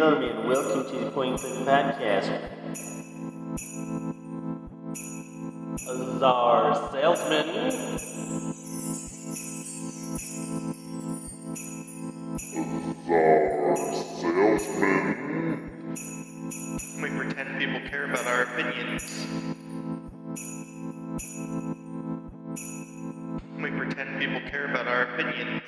gentlemen, welcome to the Point Click Podcast. Our salesman. We pretend people care about our opinions. We pretend people care about our opinions.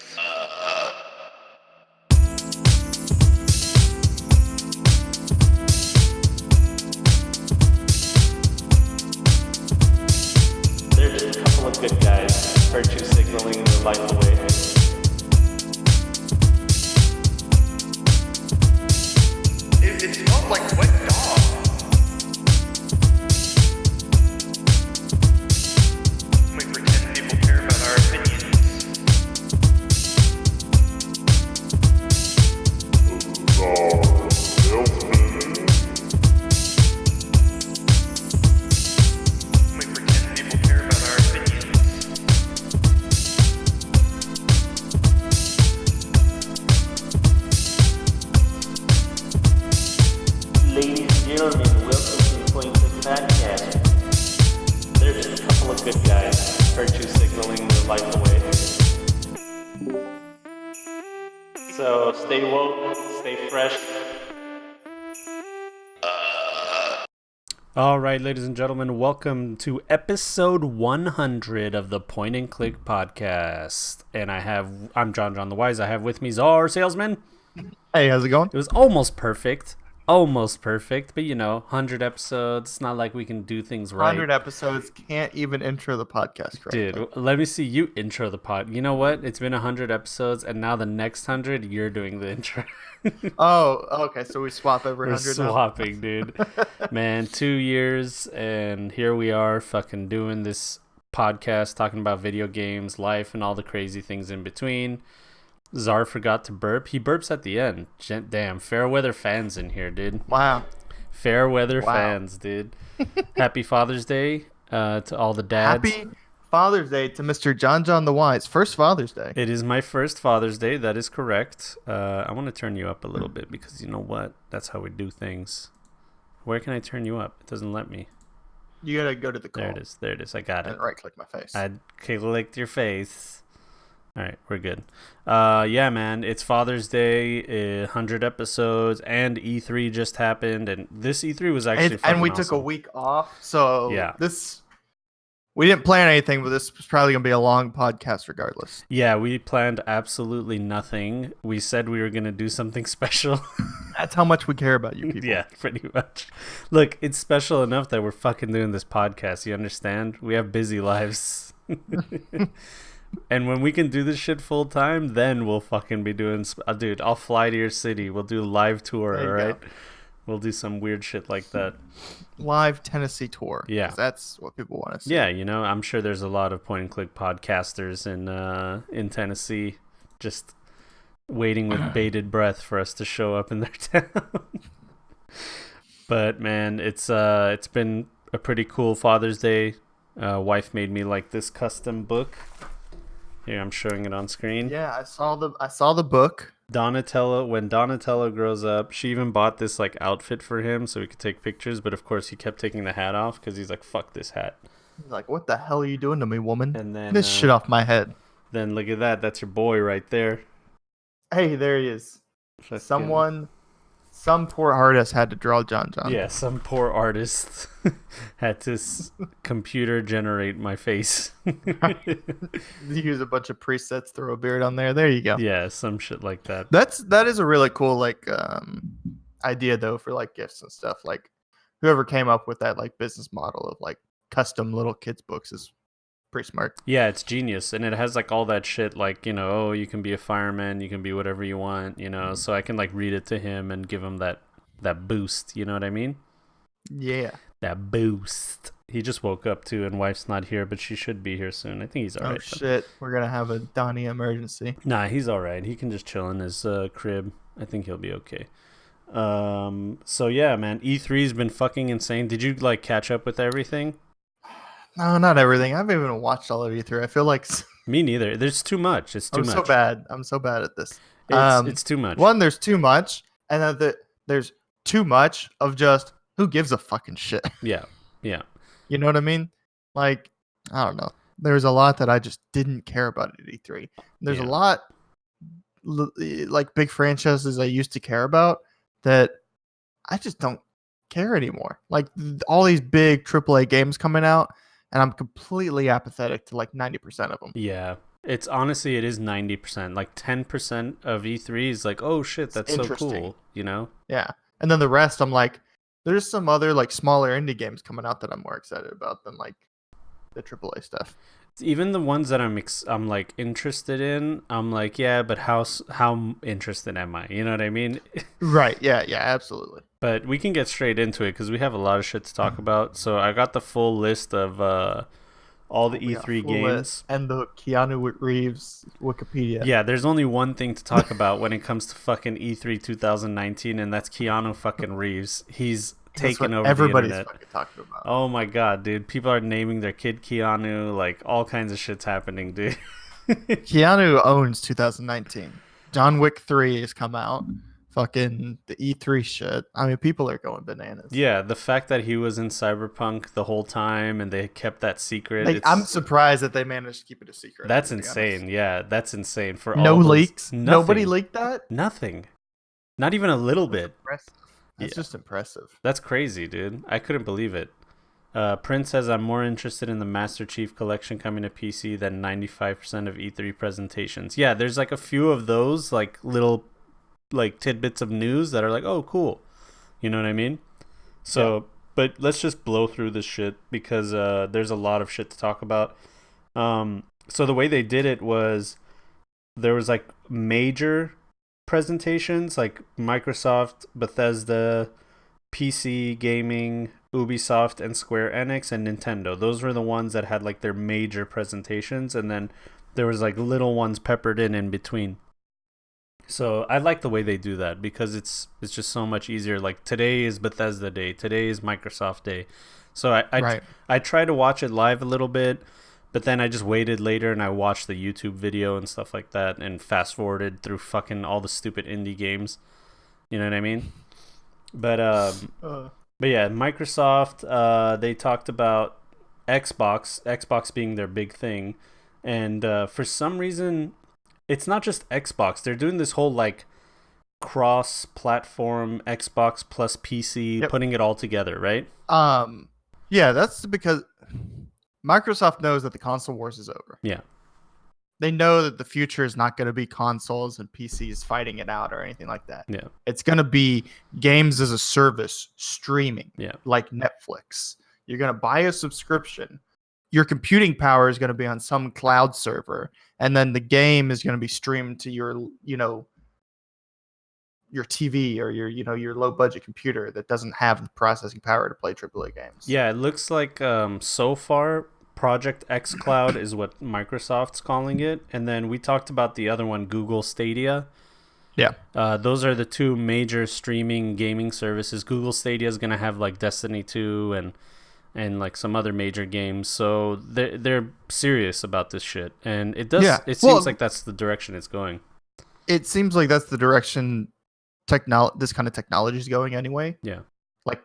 They're just a couple of good guys, virtue signaling their life away. It smelled like wet dog. We pretend people care about our opinions. We pretend people care about our opinions. Ladies and gentlemen, welcome to the Point Click Podcast. They're just a couple of good guys, virtue signaling their life away. So stay woke, stay fresh. All right, ladies and gentlemen, welcome to episode 100 of the Point and Click Podcast. And I'm John the Wise. I have with me Czar Salesman. Hey, how's it going? It was almost perfect, but 100 episodes. It's not like we can do things right. 100 episodes, can't even intro the podcast correctly. Dude, let me see you intro the pod. You know what? It's been 100 episodes, and now the next 100, you're doing the intro. Oh, okay, so we swap every We're 100 now? swapping, dude. Man, 2 years, and here we are fucking doing this podcast, talking about video games, life, and all the crazy things in between. Czar forgot to burp. He burps at the end. Damn, fair weather fans in here, dude. Wow. Fair weather Wow. fans, dude. Happy Father's Day to all the dads. Happy Father's Day to Mr. John the Wise. First Father's Day. It is my first Father's Day. That is correct. I want to turn you up a little bit because you know what? That's how we do things. Where can I turn you up? It doesn't let me. You gotta go to the call. There it is. I got it. And right-click my face. I clicked your face. All right, we're good. Yeah, man, it's Father's Day, 100 episodes, and E3 just happened, and this E3 was actually and we fucking took a awesome. week off, so Yeah. we didn't plan anything, but this was probably gonna be a long podcast regardless. Yeah, we planned absolutely nothing. We said we were going to do something special. That's how much we care about you people. Yeah, pretty much. Look, it's special enough that we're fucking doing this podcast. You understand? We have busy lives. And when we can do this shit full time, then we'll fucking be doing... dude, I'll fly to your city. We'll do a live tour, There you all right? go. We'll do some weird shit like that. Live Tennessee tour. Yeah. 'Cause that's what people want to see. Yeah, I'm sure there's a lot of point-and-click podcasters in Tennessee just waiting with bated breath for us to show up in their town. But, man, it's been a pretty cool Father's Day. Wife made me like this custom book. Here, I'm showing it on screen. Yeah, I saw the book. Donatello, when Donatello grows up, she even bought this like outfit for him so he could take pictures, but of course he kept taking the hat off because he's like, fuck this hat. He's like, what the hell are you doing to me, woman? And then Get this shit off my head. Then look at that, that's your boy right there. Hey, there he is. Fucking- Some poor artist had to draw John. Yeah, some poor artist had to computer generate my face. Use a bunch of presets, throw a beard on there. There you go. Yeah, some shit like that. That is a really cool idea though for like gifts and stuff. Like whoever came up with that like business model of like custom little kids books is pretty smart. Yeah, it's genius, and it has like all that shit, like, oh, you can be a fireman, you can be whatever you want, so I can like read it to him and give him that boost, you know what I mean? Yeah. That boost. He just woke up too, and wife's not here, but she should be here soon. I think he's alright. Oh shit, we're gonna have a Donnie emergency. Nah, he's alright. He can just chill in his crib. I think he'll be okay. So yeah, man, E3's been fucking insane. Did you like catch up with everything? No, not everything. I haven't even watched all of E3. I feel like Me neither. There's too much. It's too much. so bad. I'm so bad at this. It's too much. One, there's too much, and then there's too much of just who gives a fucking shit. Yeah. Yeah. You know what I mean? Like, I don't know. There's a lot that I just didn't care about at E3. There's a Yeah. lot like big franchises I used to care about that I just don't care anymore. Like all these big AAA games coming out, and I'm completely apathetic to like 90% of them. Yeah. It's honestly, it is 90%. Like 10% of E3 is like, oh shit, that's so Interesting. cool, you know? Yeah. And then the rest, I'm like, there's some other like smaller indie games coming out that I'm more excited about than like the AAA stuff. Even the ones that I'm like interested in, I'm like, yeah, but how interested am I? You know what I mean? Right. Yeah. Yeah. Absolutely. But we can get straight into it because we have a lot of shit to talk about. So I got the full list of all the We got E3 full games. list and the Keanu Reeves Wikipedia. Yeah, there's only one thing to talk about when it comes to fucking E3 2019, and that's Keanu fucking Reeves. He's That's taken what over everybody's the internet. fucking talking about. Oh my god, dude. People are naming their kid Keanu. Like, all kinds of shit's happening, dude. Keanu owns 2019. John Wick 3 has come out. Fucking the E3 shit. I mean, people are going bananas. Yeah, the fact that he was in Cyberpunk the whole time and they kept that secret. Like, I'm surprised that they managed to keep it a secret. That's to be insane. honest. Yeah, that's insane. For No all those, leaks. Nothing. Nobody leaked that. Nothing. Not even a little bit. Impressive. That's just impressive. That's crazy, dude. I couldn't believe it. Prince says, I'm more interested in the Master Chief Collection coming to PC than 95% of E3 presentations. Yeah, there's like a few of those, like little like tidbits of news that are like, oh, cool. You know what I mean? So, yeah. But let's just blow through this shit because there's a lot of shit to talk about. So the way they did it was there was like major presentations like Microsoft, Bethesda, PC gaming, Ubisoft, and Square Enix, and Nintendo. Those were the ones that had like their major presentations, and then there was like little ones peppered in between. So I like the way they do that because it's just so much easier. Like today is Bethesda Day, today is Microsoft Day. So I try to watch it live a little bit, but then I just waited later and I watched the YouTube video and stuff like that and fast forwarded through fucking all the stupid indie games. You know what I mean? But yeah, Microsoft, they talked about Xbox being their big thing, and for some reason, it's not just Xbox. They're doing this whole like cross-platform Xbox plus PC, putting it all together, right? Yeah, that's because Microsoft knows that the console wars is over. Yeah. They know that the future is not going to be consoles and PCs fighting it out or anything like that. Yeah. It's going to be games as a service streaming, like Netflix. You're going to buy a subscription. Your computing power is going to be on some cloud server, and then the game is going to be streamed to your TV or your low budget computer that doesn't have the processing power to play AAA games. Yeah, it looks like so far Project X Cloud is what Microsoft's calling it, and then we talked about the other one, Google Stadia. Yeah. Those are the two major streaming gaming services. Google Stadia is going to have like Destiny 2 and like some other major games. So they're serious about this shit. And it does it seems like that's the direction it's going. It seems like that's the direction this kind of technology is going anyway. Yeah. Like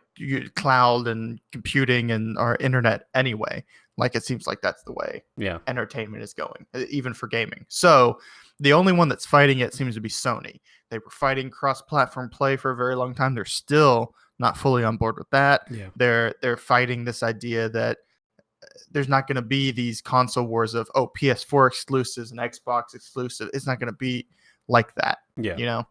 cloud and computing and our internet anyway. Like it seems like that's the way entertainment is going, even for gaming. So the only one that's fighting it seems to be Sony. They were fighting cross-platform play for a very long time. They're still not fully on board with that. Yeah. They're fighting this idea that there's not going to be these console wars of PS4 exclusives and Xbox exclusive. It's not going to be like that. Yeah.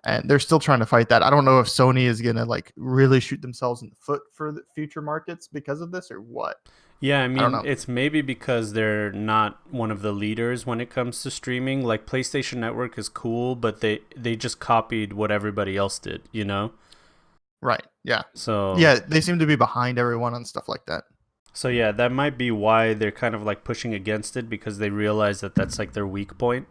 And they're still trying to fight that. I don't know if Sony is going to like really shoot themselves in the foot for the future markets because of this or what. Yeah, I mean, it's maybe because they're not one of the leaders when it comes to streaming. Like PlayStation Network is cool, but they just copied what everybody else did, you know? Right. Yeah. So yeah, they seem to be behind everyone on stuff like that. So yeah, that might be why they're kind of like pushing against it, because they realize that that's like their weak point.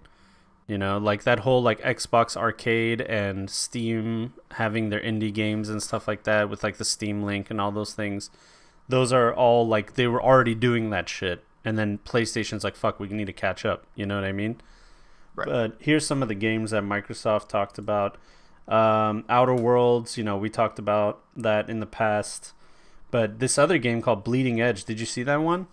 You know, like that whole like Xbox Arcade and Steam having their indie games and stuff like that with like the Steam Link and all those things. Those are all like they were already doing that shit. And then PlayStation's like, fuck, we need to catch up. You know what I mean? Right. But here's some of the games that Microsoft talked about. Outer Worlds, we talked about that in the past. But this other game called Bleeding Edge, did you see that one?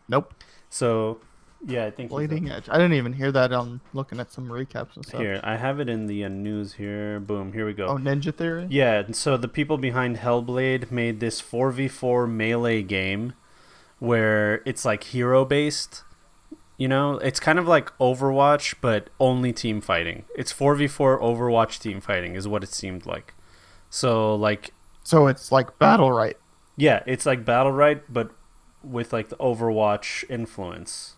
Nope. So, yeah, I think Bleeding Edge. I didn't even hear that on looking at some recaps and stuff. Here, I have it in the news here. Boom, here we go. Oh, Ninja Theory? Yeah, and so the people behind Hellblade made this 4v4 melee game where it's like hero-based. It's kind of like Overwatch, but only team fighting. It's 4v4 Overwatch team fighting is what it seemed like. So it's like Battle Right. Yeah, it's like Battle Right, but with like the Overwatch influence.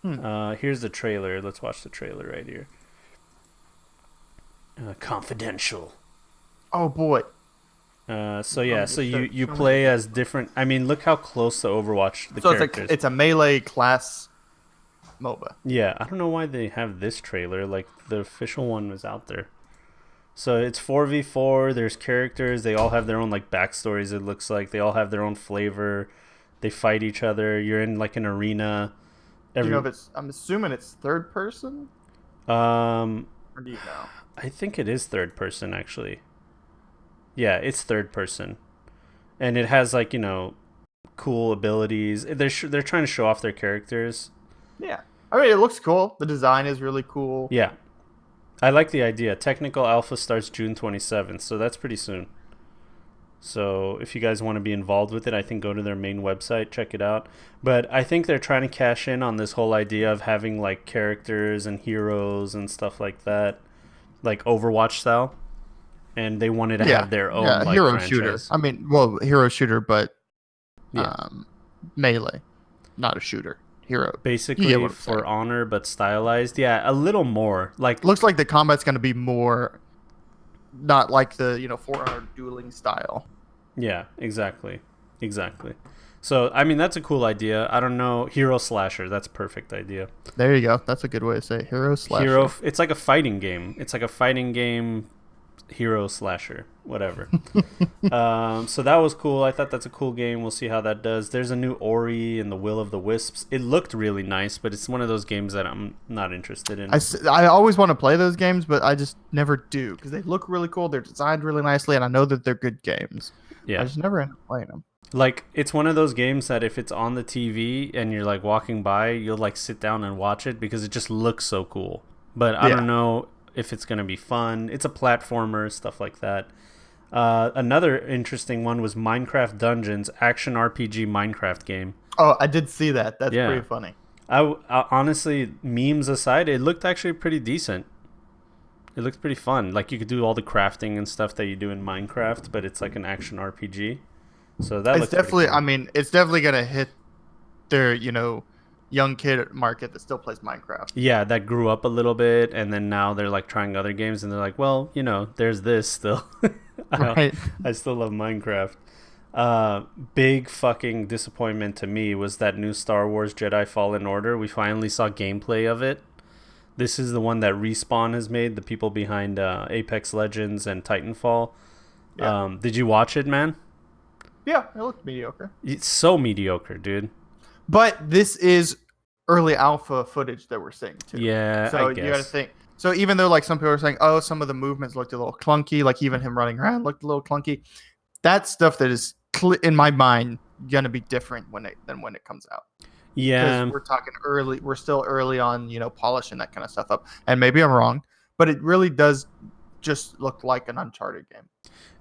Here's the trailer. Let's watch the trailer right here. Confidential. Oh boy. So you play as different. I mean, look how close to Overwatch the characters. It's a melee class MOBA. Yeah, I don't know why they have this trailer. Like the official one was out there. So it's 4v4. There's characters. They all have their own like backstories. It looks like they all have their own flavor. They fight each other. You're in like an arena. Do you know if it's? I'm assuming it's third person. Or do you know? I think it is third person actually. Yeah, it's third person, and it has like cool abilities. They're trying to show off their characters. Yeah, I mean it looks cool. The design is really cool. Yeah, I like the idea. Technical alpha starts June 27th, so that's pretty soon. So if you guys want to be involved with it, I think go to their main website, check it out. But I think they're trying to cash in on this whole idea of having like characters and heroes and stuff like that, like Overwatch style. And they wanted to have their own like, hero franchise. shooter. I mean, well, hero shooter, but melee, not a shooter. Hero. Basically for honor, but stylized. Yeah, a little more. Like looks like the combat's going to be more, not like the For Honor dueling style. Yeah, exactly. So I mean that's a cool idea. I don't know, hero slasher. That's a perfect idea. There you go. That's a good way to say it. Hero slasher. It's like a fighting game. Hero slasher, whatever. So that was cool. I thought that's a cool game. We'll see how that does. There's a new Ori and the Will of the Wisps. It looked really nice, but it's one of those games that I'm not interested in. I always want to play those games, but I just never do because they look really cool. They're designed really nicely, and I know that they're good games. Yeah, I just never end up playing them. Like it's one of those games that if it's on the TV and you're like walking by, you'll like sit down and watch it because it just looks so cool. But I don't know if it's going to be fun. It's a platformer, stuff like that. Another interesting one was Minecraft Dungeons, action RPG Minecraft game. Oh, I did see that. That's pretty funny. I honestly, memes aside, it looked actually pretty decent. It looked pretty fun. Like you could do all the crafting and stuff that you do in Minecraft, but it's like an action RPG. So that looks definitely. Cool. I mean, it's definitely gonna hit their young kid market that still plays Minecraft. Yeah, that grew up a little bit, and then now they're like trying other games, and they're like, well, there's this still. Right. I still love Minecraft. Big fucking disappointment to me was that new Star Wars Jedi Fallen Order. We finally saw gameplay of it. This is the one that Respawn has made, the people behind Apex Legends and Titanfall. Yeah. Did you watch it, man? Yeah, it looked mediocre. It's so mediocre, dude. But this is early alpha footage that we're seeing too. Yeah, so I guess. You gotta think. So even though like some people are saying, oh, some of the movements looked a little clunky, like even him running around looked a little clunky. That's stuff that is in my mind gonna be different than when it comes out. Yeah, because we're talking early. We're still early on, polishing that kind of stuff up. And maybe I'm wrong, but it really does just look like an Uncharted game.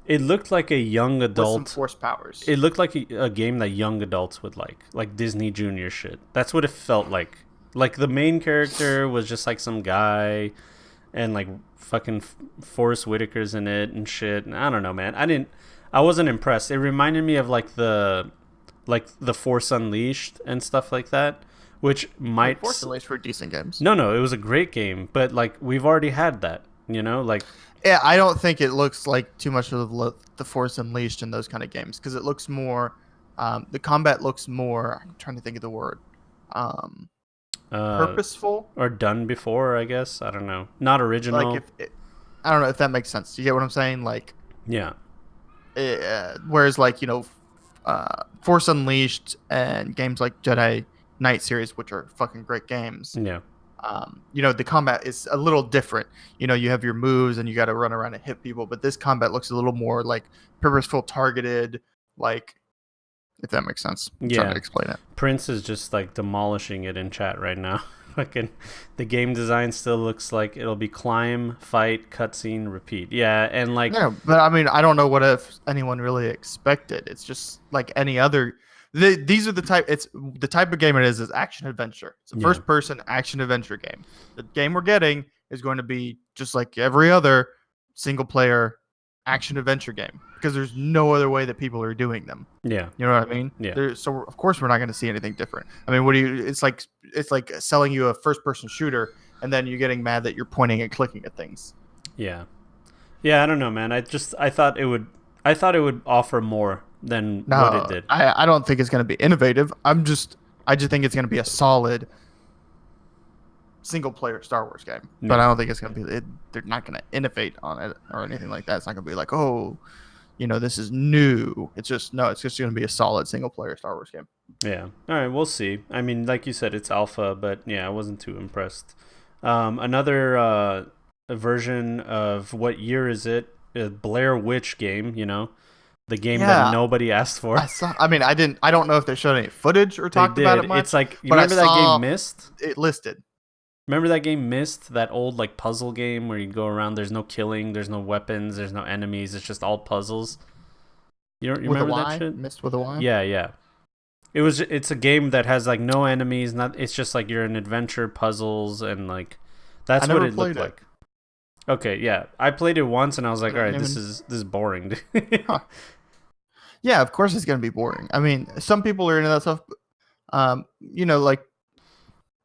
It looked like a young adult. With some force powers. It looked like a game that young adults would like Disney Junior shit. That's what it felt like. Like the main character was just like some guy, and like fucking Forrest Whitaker's in it and shit. And I don't know, man. I wasn't impressed. It reminded me of like the Force Unleashed and stuff like that, which might. Force Unleashed were decent games. No, it was a great game, but like we've already had that. Like. Yeah, I don't think it looks like too much of the Force Unleashed in those kind of games because it looks more. The combat looks more. I'm trying to think of the word. Purposeful or done before, I guess. I don't know. Not original. Like I don't know if that makes sense. You get what I'm saying? Like yeah. Whereas like Force Unleashed and games like Jedi Knight series, which are fucking great games. Yeah. The combat is a little different. You have your moves and you got to run around and hit people, but this combat looks a little more like purposeful, targeted, like, if that makes sense. I'm trying to explain it. Prince is just like demolishing it in chat right now. Fucking, the game design still looks like it'll be climb, fight, cutscene, repeat. Yeah, and like, yeah, but I mean, I don't know what if anyone really expected. It's just like any other. These are the type. It's the type of game it is action adventure. It's a first person action adventure game. The game we're getting is going to be just like every other single player action adventure game, because there's no other way that people are doing them. Yeah, you know what I mean. Yeah. So of course we're not going to see anything different. I mean, it's like selling you a first person shooter and then you're getting mad that you're pointing and clicking at things. Yeah. I don't know, man. I thought it would offer more than what it did. I don't think it's going to be innovative. I just think it's going to be a solid single player Star Wars game. No. But I don't think it's going to be. They're not going to innovate on it or anything like that. It's not going to be like, oh, this is new. It's just going to be a solid single player Star Wars game. Yeah. All right, we'll see. I mean, like you said, it's alpha, but yeah, I wasn't too impressed. Another version of, what year is it? A Blair Witch game, the game that nobody asked for. I don't know if they showed any footage or talked about it much. It's like, you remember that game Myst? It listed. Remember that game Myst? That old like puzzle game where you go around, there's no killing, there's no weapons, there's no enemies, it's just all puzzles. You remember that shit? Myst with a Y? Yeah. It's a game that has like no enemies, it's just like you're in adventure puzzles, and like that's what it looked like. Okay, yeah. I played it once and I was like, all right, this is boring. Huh. Yeah, of course it's going to be boring. I mean, some people are into that stuff. Like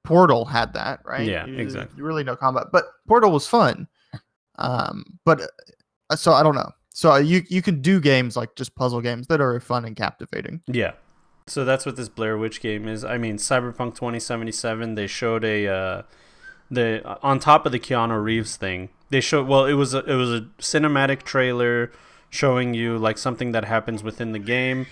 Portal had that, right? Yeah, exactly. You really know combat, but Portal was fun. So I don't know. So you can do games like just puzzle games that are fun and captivating. Yeah. So that's what this Blair Witch game is. I mean, Cyberpunk 2077, they showed on top of the Keanu Reeves thing, they showed, it was a cinematic trailer showing you like something that happens within the game,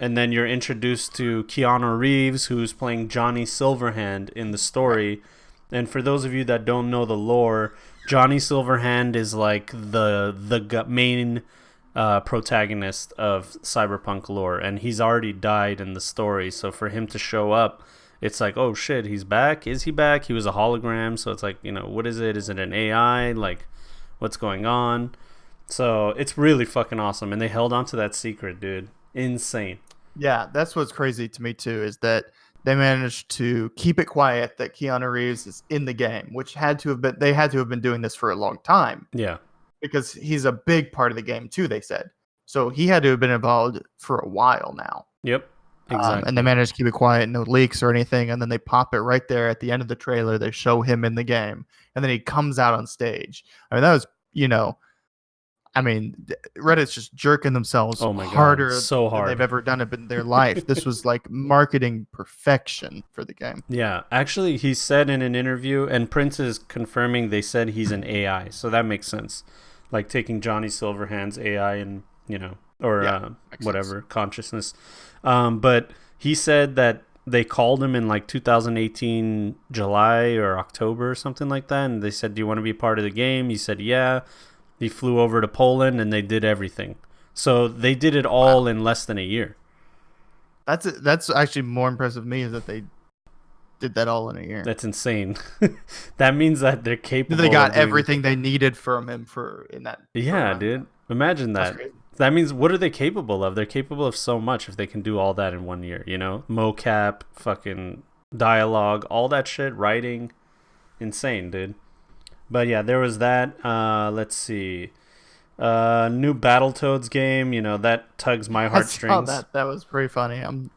and then you're introduced to Keanu Reeves, who's playing Johnny Silverhand in the story. And for those of you that don't know the lore, Johnny Silverhand is like the main protagonist of Cyberpunk lore, and he's already died in the story. So for him to show up, it's like, oh shit, he's back. Is he back? He was a hologram, so it's like, what is it? Is it an AI? Like, what's going on? So it's really fucking awesome, and they held on to that secret, dude. Insane. Yeah, that's what's crazy to me too, is that they managed to keep it quiet that Keanu Reeves is in the game, which they had to have been doing this for a long time. Yeah. Because he's a big part of the game too, they said. So he had to have been involved for a while now. Yep. Exactly. And they managed to keep it quiet, no leaks or anything, and then they pop it right there at the end of the trailer. They show him in the game, and then he comes out on stage. I mean, that was, Reddit's just jerking themselves harder so hard than they've ever done it in their life. This was like marketing perfection for the game. Yeah, actually, he said in an interview, and Prince is confirming, they said he's an AI, so that makes sense. Like taking Johnny Silverhand's AI and, whatever, sense. Consciousness. But he said that they called him in like 2018 July or October or something like that, and they said, do you want to be part of the game? He said yeah. He flew over to Poland and they did everything. So they did it all in less than a year. That's actually more impressive to me, is that they did that all in a year. That's insane. That means that they're capable. They got everything they needed from him in that. Yeah, dude. Imagine that. That means, what are they capable of? They're capable of so much if they can do all that in 1 year, Mocap, fucking dialogue, all that shit, writing. Insane, dude. But yeah, there was that. Let's see. New Battletoads game, that tugs my heartstrings. I saw that. That was pretty funny. I'm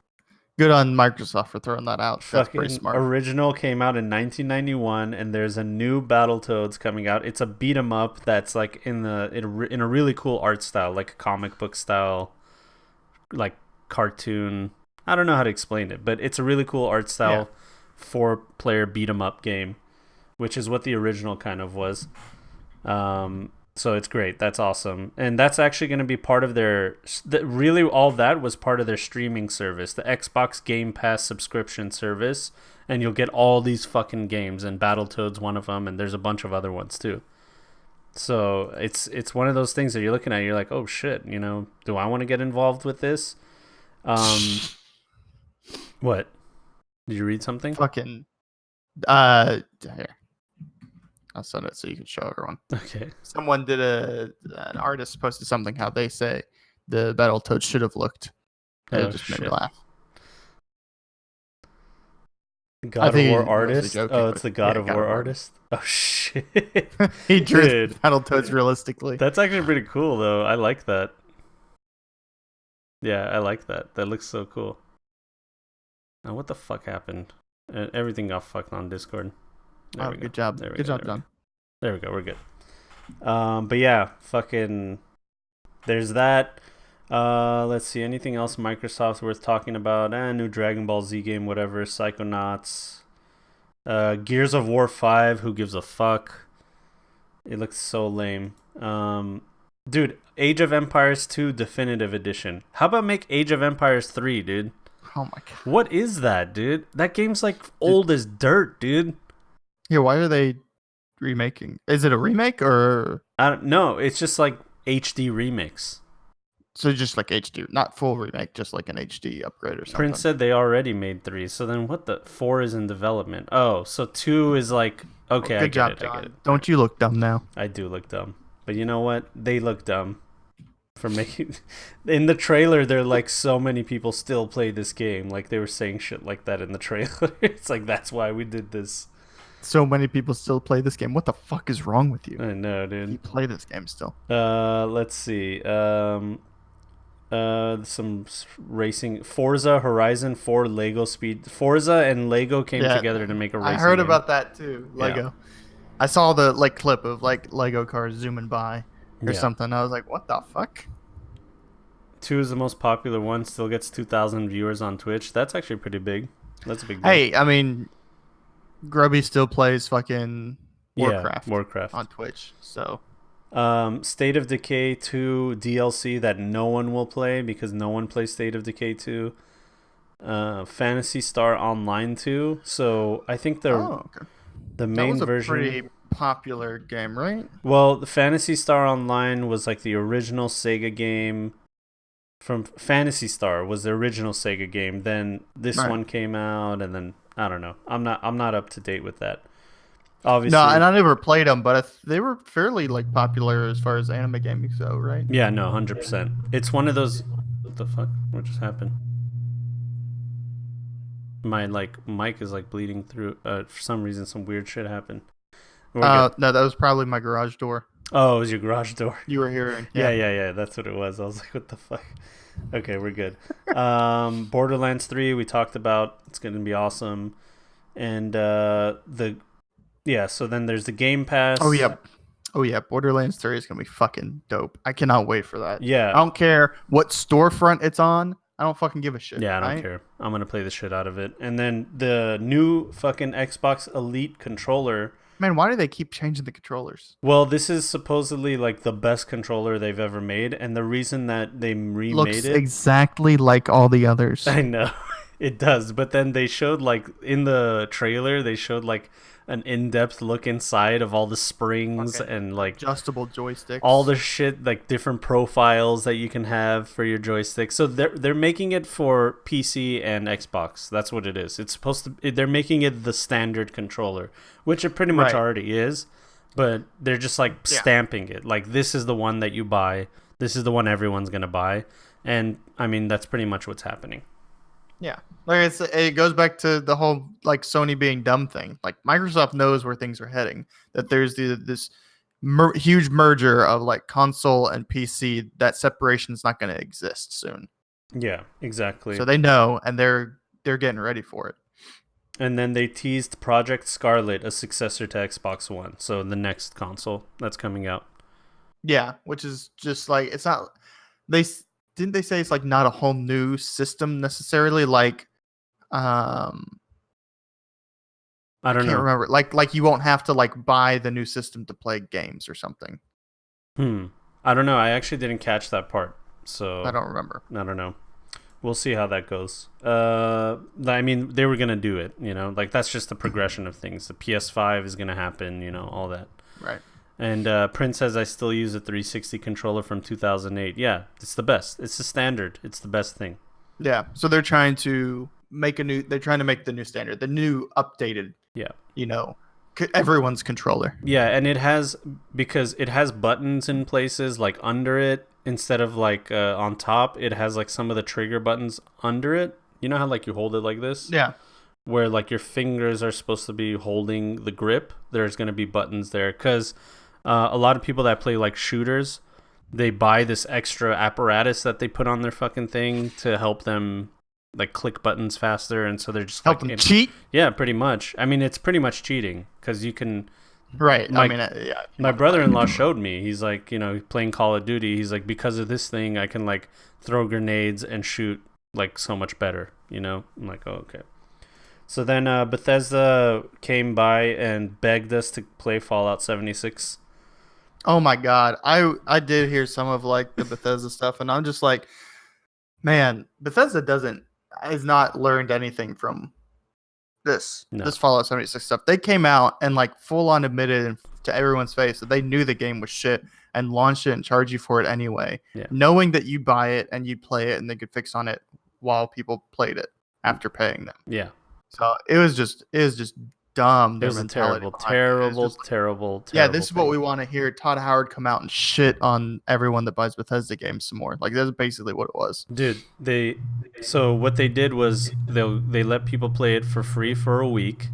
good on Microsoft for throwing that out. That's pretty smart. Original came out in 1991, and there's a new Battletoads coming out. It's a beat 'em up that's like in a really cool art style, like a comic book style, like cartoon. I don't know how to explain it, but it's a really cool art style, 4-player beat 'em up game, which is what the original kind of was. So it's great. That's awesome. And that's actually going to be part of their... Really, all that was part of their streaming service. The Xbox Game Pass subscription service. And you'll get all these fucking games. And Battletoads one of them. And there's a bunch of other ones, too. So it's one of those things that you're looking at. You're like, oh, shit. You know, do I want to get involved with this? What? Did you read something? Fucking... Here. I'll send it so you can show everyone. Okay. Someone did an artist posted something how they say the Battletoads should have looked. It just made me laugh. God of War artist? Oh, it's the God of War artist? Oh, shit. He drew Battletoads realistically. That's actually pretty cool, though. I like that. Yeah, I like that. That looks so cool. Now, what the fuck happened? Everything got fucked on Discord. Oh, good job. Good job, John. There we go. We're good. But yeah, fucking... There's that. Let's see. Anything else Microsoft's worth talking about? New Dragon Ball Z game, whatever. Psychonauts. Gears of War 5. Who gives a fuck? It looks so lame. Dude, Age of Empires 2 Definitive Edition. How about make Age of Empires 3, dude? Oh my god. What is that, dude? That game's like old as dirt, dude. Yeah, why are they remaking? Is it a remake or? I don't know. It's just like HD remix. So just like HD, not full remake, just like an HD upgrade or something. Prince said they already made 3. So then what the 4 is in development? Oh, so 2 is like okay. Good job, John. I get it. Don't you look dumb now? I do look dumb, but you know what? They look dumb for making. In the trailer, they're like so many people still play this game. Like they were saying shit like that in the trailer. It's like that's why we did this. So many people still play this game. What the fuck is wrong with you? I know, dude. You play this game still. Let's see. Some racing. Forza Horizon 4 Lego Speed. Forza and Lego came together to make a racing I heard game. about that too. Lego. Yeah. I saw the clip of Lego cars zooming by or something. I was like, what the fuck? 2 is the most popular one. Still gets 2,000 viewers on Twitch. That's actually pretty big. That's a big deal. Hey, I mean, Grubby still plays fucking Warcraft on Twitch. So, State of Decay 2 DLC that no one will play because no one plays State of Decay 2. Phantasy Star Online 2. So I think the main version. That was a pretty popular game, right? Well, the Phantasy Star Online was like the original Sega game. From Phantasy Star was the original Sega game. Then this one came out, and then I don't know. I'm not up to date with that. Obviously, no, and I never played them, but they were fairly popular as far as anime gaming go, right? Yeah, no, 100%. It's one of those. What the fuck? What just happened? My mic is bleeding through. For some reason, some weird shit happened. No, that was probably my garage door. Oh, it was your garage door. You were hearing. Yeah. That's what it was. I was like, what the fuck? Okay, we're good. Borderlands 3, we talked about. It's going to be awesome. And so then there's the Game Pass. Oh, yeah. Borderlands 3 is going to be fucking dope. I cannot wait for that. Yeah. I don't care what storefront it's on. I don't fucking give a shit. Yeah, I don't care. I'm going to play the shit out of it. And then the new fucking Xbox Elite controller. Man, why do they keep changing the controllers? Well, this is supposedly the best controller they've ever made, and the reason that they remade it exactly like all the others. I know it does, but then they showed in the trailer they showed an in-depth look inside of all the springs and adjustable joysticks, all the shit, different profiles that you can have for your joystick. So they're making it for PC and Xbox. That's what it is. It's supposed to. They're making it the standard controller, which it pretty much already is, but they're just stamping it. This is the one that you buy. This is the one everyone's gonna buy, and I mean that's pretty much what's happening. Yeah, it goes back to the whole Sony being dumb thing. Microsoft knows where things are heading. That there's this huge merger of console and PC. That separation is not going to exist soon. Yeah, exactly. So they know, and they're getting ready for it. And then they teased Project Scarlet, a successor to Xbox One. So the next console that's coming out. Yeah, which is just it's not. Didn't they say it's not a whole new system necessarily? I can't remember. You won't have to buy the new system to play games or something. I don't know. I actually didn't catch that part, so I don't remember. I don't know. We'll see how that goes. I mean, they were gonna do it, like that's just the progression of things. The PS5 is gonna happen, all that. Right. And Prince says I still use a 360 controller from 2008. Yeah, it's the best. It's the standard. It's the best thing. Yeah. So they're trying to make They're trying to make the new standard, the new updated. Yeah. Everyone's controller. Yeah, and because it has buttons in places like under it instead of like on top. It has like some of the trigger buttons under it. You know how like you hold it like this? Yeah. Where like your fingers are supposed to be holding the grip. There's going to be buttons there because a lot of people that play like shooters, they buy this extra apparatus that they put on their fucking thing to help them like click buttons faster, and so they're just help them cheat. Yeah, pretty much. I mean, it's pretty much cheating because you can. Right. My brother-in-law showed me. He's like, playing Call of Duty. He's like, because of this thing, I can like throw grenades and shoot like so much better. I'm like, oh, okay. So then Bethesda came by and begged us to play Fallout 76. Oh my god, I did hear some of like the Bethesda stuff, and I'm just like, man, Bethesda has not learned anything from this Fallout 76 stuff. They came out and like full on admitted to everyone's face that they knew the game was shit and launched it and charged you for it anyway, knowing that you buy it and you play it and they could fix on it while people played it after paying them. Yeah. So it was just dumb. It was a terrible. Yeah, this is what we want to hear. Todd Howard come out and shit on everyone that buys Bethesda games some more. Like that's basically what it was. Dude, so what they did was they let people play it for free for a week,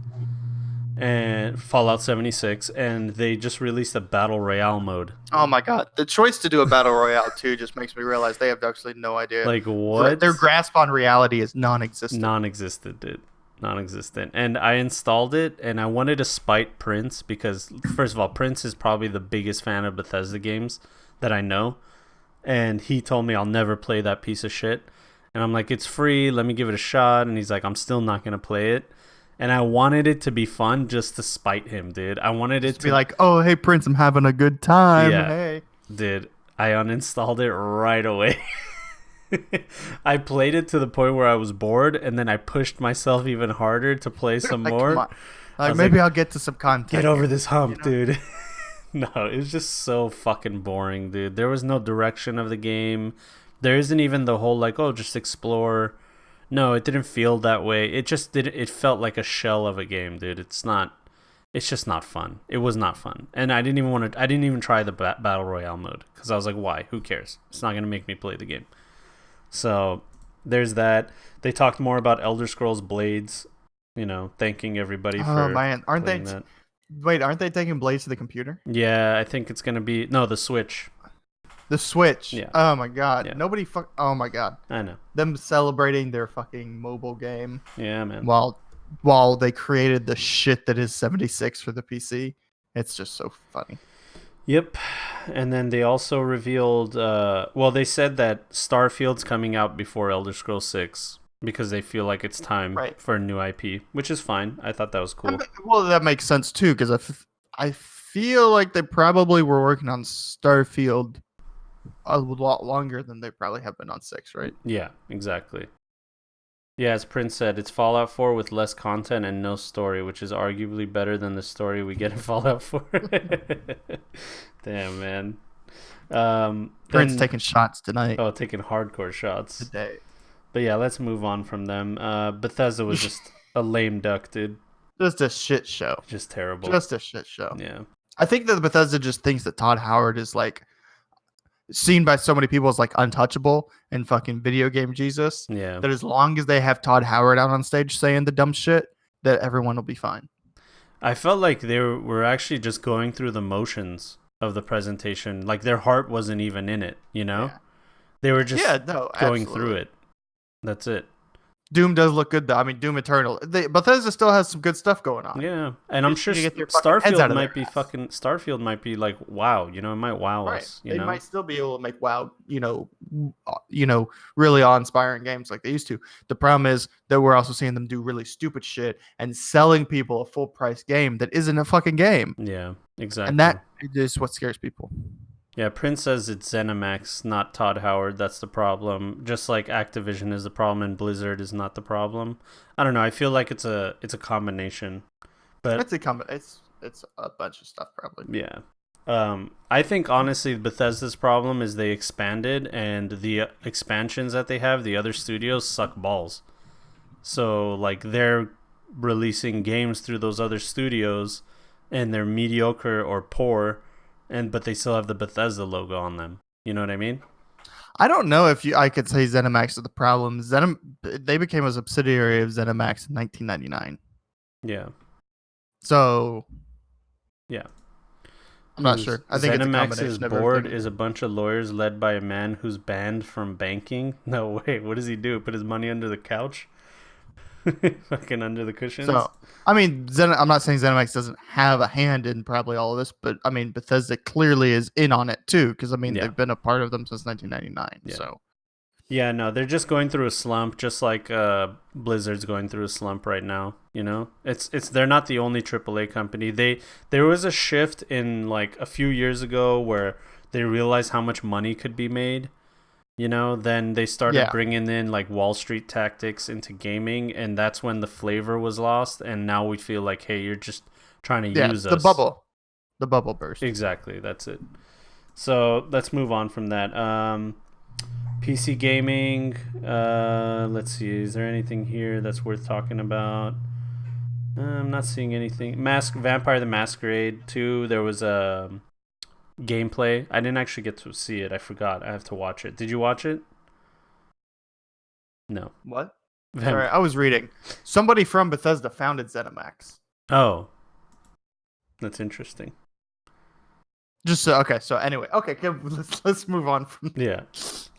and Fallout 76, and they just released a battle royale mode. Oh my god, the choice to do a battle royale too just makes me realize they have absolutely no idea. Like what? Their grasp on reality is non-existent. Non-existent, dude. Non-existent. And I installed it, and I wanted to spite Prince because, first of all, Prince is probably the biggest fan of Bethesda games that I know, and he told me I'll never play that piece of shit. And I'm like, it's free, let me give it a shot. And he's like, I'm still not gonna play it. And I wanted it to be fun just to spite him, dude. I wanted it to be like, oh hey Prince, I'm having a good time. Yeah, hey dude, I uninstalled it right away. I played it to the point where I was bored, and then I pushed myself even harder to play some more. Like maybe I'll get to some content. Get over this hump, dude. No, it was just so fucking boring, dude. There was no direction of the game. There isn't even the whole like, oh, just explore. No, it didn't feel that way. It just did. It felt like a shell of a game, dude. It's just not fun. It was not fun, and I didn't even try the battle royale mode because I was like, why? Who cares? It's not gonna make me play the game. So there's that. They talked more about Elder Scrolls Blades, thanking everybody for. Oh man, aren't they? That. Wait, aren't they taking Blades to the computer? Yeah, I think it's gonna be the Switch. The Switch. Yeah. Oh my god. Yeah. Nobody Oh my god. I know. Them celebrating their fucking mobile game. Yeah, man. While they created the shit that is 76 for the PC. It's just so funny. Yep. And then they also revealed, they said that Starfield's coming out before Elder Scrolls 6 because they feel like it's time for a new IP, which is fine. I thought that was cool. Well, that makes sense too because I feel like they probably were working on Starfield a lot longer than they probably have been on 6, right? Yeah, exactly. Yeah, as Prince said, it's Fallout 4 with less content and no story, which is arguably better than the story we get in Fallout 4. Damn, man. Prince taking shots tonight. Oh, taking hardcore shots. Today. But yeah, let's move on from them. Bethesda was just a lame duck, dude. Just a shit show. Just terrible. Just a shit show. Yeah. I think that Bethesda just thinks that Todd Howard is like seen by so many people as like untouchable and fucking video game Jesus. Yeah. That as long as they have Todd Howard out on stage saying the dumb shit, that everyone will be fine. I felt like they were actually just going through the motions of the presentation. Like their heart wasn't even in it, Yeah. They were just going through it. That's it. Doom does look good though. I mean, Doom Eternal. Bethesda still has some good stuff going on. Yeah, and I'm sure Starfield might be like wow. It might wow us. They might still be able to make wow. Really awe-inspiring games like they used to. The problem is that we're also seeing them do really stupid shit and selling people a full-price game that isn't a fucking game. Yeah, exactly. And that is what scares people. Yeah, Prince says it's ZeniMax, not Todd Howard. That's the problem. Just like Activision is the problem and Blizzard is not the problem. I don't know. I feel like it's a combination. But it's a bunch of stuff probably. Yeah. I think honestly Bethesda's problem is they expanded, and the expansions that they have, the other studios suck balls. So like they're releasing games through those other studios and they're mediocre or poor, but they still have the Bethesda logo on them. You know what I mean? I don't know if I could say ZeniMax is the problem. They became a subsidiary of ZeniMax in 1999. Yeah. So yeah. I'm not sure. I think ZeniMax's board is a bunch of lawyers led by a man who's banned from banking. No way. What does he do? Put his money under the couch? Fucking under the cushions? So, I mean, I'm not saying ZeniMax doesn't have a hand in probably all of this, but I mean, Bethesda clearly is in on it too, because I mean, they've been a part of them since 1999. Yeah. So, yeah, no, they're just going through a slump, just like Blizzard's going through a slump right now. You know, they're not the only AAA company. There was a shift in like a few years ago where they realized how much money could be made. You know, then they started bringing in like Wall Street tactics into gaming, and that's when the flavor was lost. And now we feel like, hey, you're just trying to use us. The bubble burst. Exactly, that's it. So let's move on from that. PC gaming. Let's see. Is there anything here that's worth talking about? I'm not seeing anything. Vampire the Masquerade 2. There was a gameplay. I didn't actually get to see it. I forgot. I have to watch it. Did you watch it? No. What? Sorry, I was reading. Somebody from Bethesda founded ZeniMax. Oh. That's interesting. Just okay. So anyway, okay. Let's move on from. Yeah.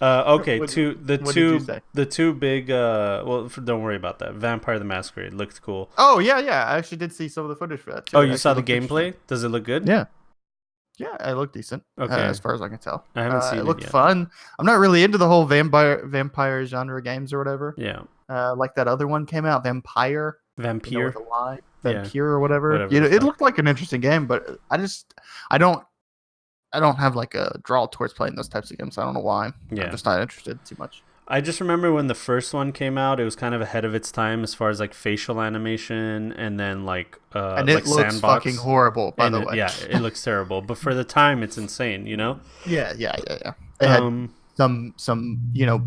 Okay. What did you say? The two big. Well, don't worry about that. Vampire the Masquerade looked cool. Oh yeah. I actually did see some of the footage for that too. Oh, you saw the gameplay? Does it look good? Yeah. Yeah, it looked decent. Okay. As far as I can tell. I haven't seen it. It looked yet. fun. I'm not really into the whole vampire genre games or whatever. Yeah. Like that other one came out, Vampire. Vampire. With a lie. Vampire Yeah. or whatever. You know, it looked like an interesting game, but I don't have like a draw towards playing those types of games. I don't know why. Yeah. I'm just not interested too much. I just remember when the first one came out, it was kind of ahead of its time as far as like facial animation, and then like and it like looks sandbox. fucking horrible, by the way. Yeah, it looks terrible, but for the time, it's insane. You know? Yeah. It had some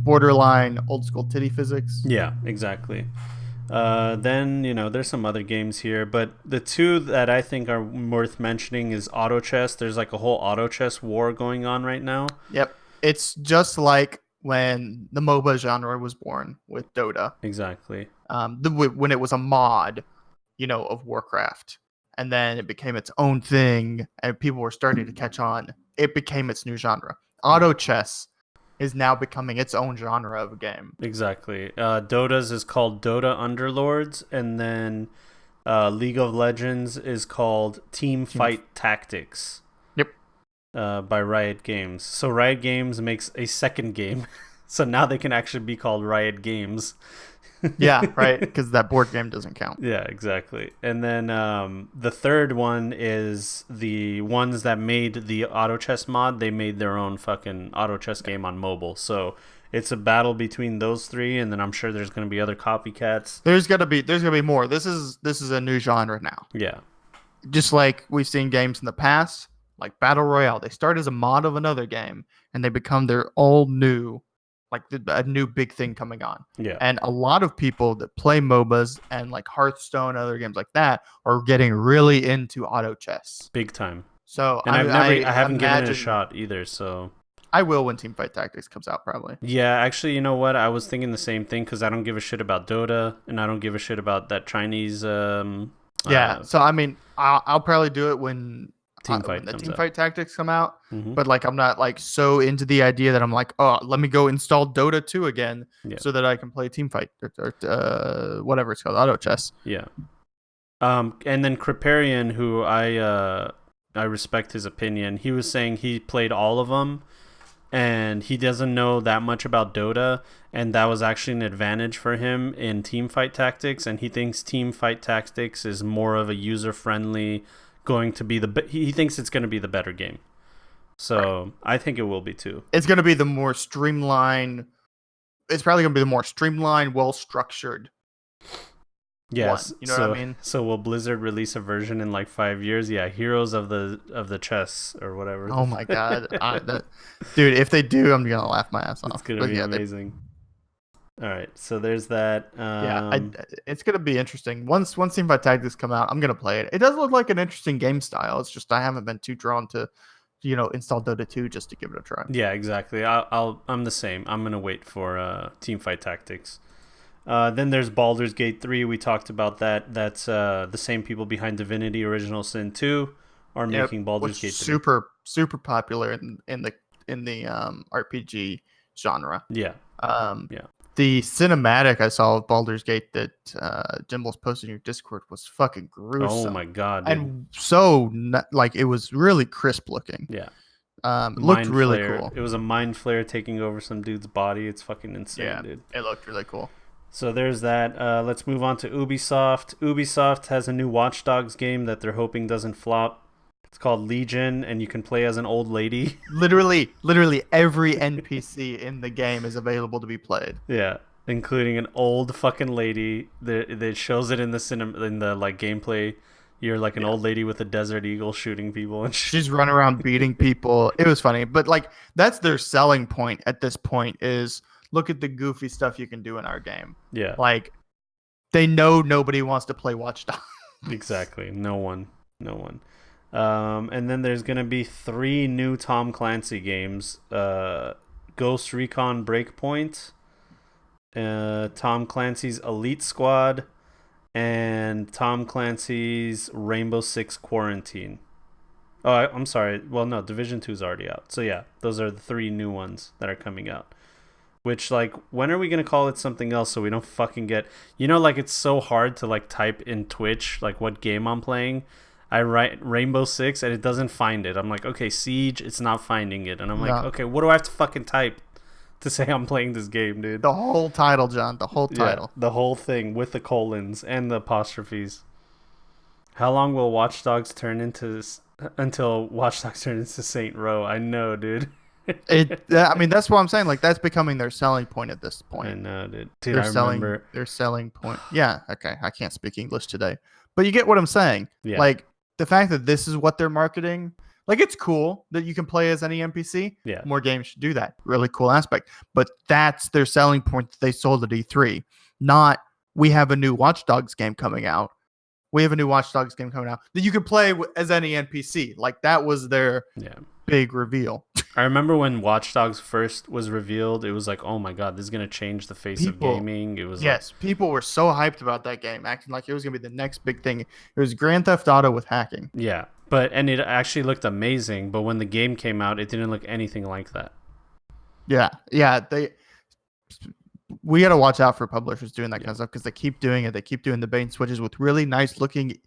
borderline old school titty physics. Yeah, exactly. Then there's some other games here, but the two that I think are worth mentioning is auto chess. There's like a whole auto chess war going on right now. Yep, it's just like when the MOBA genre was born with Dota. Exactly. When it was a mod, of Warcraft, and then it became its own thing, and people were starting to catch on. It became its new genre. Auto chess is now becoming its own genre of a game. Exactly. Dota's is called Dota Underlords, and then League of Legends is called Team Fight Tactics. Yep. By Riot Games. So Riot Games makes a second game, so now they can actually be called Riot Games. Yeah, right, because that board game doesn't count. Yeah, exactly. And then the third one is the ones that made the auto chess mod. They made their own fucking auto chess game on mobile. So it's a battle between those three, and then I'm sure there's going to be other copycats. There's gonna be more. This is a new genre now. Yeah. Just like we've seen games in the past, like Battle Royale. They start as a mod of another game, and they become their all new. Like a new big thing coming on. Yeah. And a lot of people that play MOBAs and like Hearthstone and other games like that are getting really into auto chess. Big time. So and I haven't given it a shot either, so I will when Teamfight Tactics comes out probably. Yeah, actually, you know what? I was thinking the same thing because I don't give a shit about Dota and I don't give a shit about that Chinese so I mean, I'll probably do it when Teamfight Tactics come out, but like I'm not like so into the idea that I'm like, oh, let me go install Dota 2 again so that I can play Teamfight or whatever it's called, auto chess. Yeah. And then Kriparian, who I respect his opinion, he was saying he played all of them and he doesn't know that much about Dota, and that was actually an advantage for him in Teamfight Tactics, and he thinks Teamfight Tactics is more of a user-friendly he thinks it's going to be the better game. So I think it will be too. It's going to be the more streamlined. It's probably going to be the more streamlined, well structured. Yes. One. You know what I mean? So will Blizzard release a version in like 5 years? Yeah, Heroes of the Chess or whatever. Oh my god, dude! If they do, I'm gonna laugh my ass off. It's gonna be amazing. All right, so there's that. It's gonna be interesting. Once Teamfight Tactics come out, I'm gonna play it. It does look like an interesting game style. It's just I haven't been too drawn to, install Dota 2 just to give it a try. Yeah, exactly. I'm the same. I'm gonna wait for Teamfight Tactics. Then there's Baldur's Gate 3. We talked about that. That's the same people behind Divinity Original Sin 2 are making Baldur's Gate 3. Super popular in the RPG genre. Yeah. The cinematic I saw of Baldur's Gate that Jimbo's posted in your Discord was fucking gruesome. Oh my god! Dude. And so it was really crisp looking. Yeah. It looked really cool. It was a mind flare taking over some dude's body. It's fucking insane, dude. It looked really cool. So there's that. Let's move on to Ubisoft. Ubisoft has a new Watch Dogs game that they're hoping doesn't flop. It's called Legion, and you can play as an old lady. Literally every NPC in the game is available to be played. Yeah, including an old fucking lady. That shows it in the gameplay. You're like an old lady with a desert eagle shooting people, and she's running around beating people. It was funny, but that's their selling point at this point is look at the goofy stuff you can do in our game. Yeah, they know nobody wants to play Watch Dogs. Exactly, no one. And then there's going to be 3 new Tom Clancy games. Ghost Recon Breakpoint, Tom Clancy's Elite Squad, and Tom Clancy's Rainbow Six Quarantine. Oh, I'm sorry. Well, no, Division 2 is already out. So yeah, those are the 3 new ones that are coming out. Which, when are we going to call it something else so we don't fucking get... it's so hard to, type in Twitch, what game I'm playing. I write Rainbow Six and it doesn't find it. I'm like, okay, Siege, it's not finding it. And I'm like, okay, what do I have to fucking type to say I'm playing this game, dude? The whole title, John. The whole title. Yeah, the whole thing with the colons and the apostrophes. How long will Watch Dogs turn into until Watch Dogs turn into Saint Row? I know, dude. That's what I'm saying. That's becoming their selling point at this point. I know, dude. Remember their selling point. Yeah, okay. I can't speak English today, but you get what I'm saying. Yeah. The fact that this is what they're marketing, it's cool that you can play as any NPC. Yeah. More games should do that. Really cool aspect. But that's their selling point that they sold at E3. Not, we have a new Watch Dogs game coming out. We have a new Watch Dogs game coming out that you can play as any NPC. That was their big reveal. I remember when Watch Dogs first was revealed, it was like, oh my god, this is going to change the face of gaming. It was people were so hyped about that game, acting like it was going to be the next big thing. It was Grand Theft Auto with hacking. Yeah, and it actually looked amazing, but when the game came out, it didn't look anything like that. Yeah, we got to watch out for publishers doing that kind of stuff because they keep doing it. They keep doing the bait and switches with really nice looking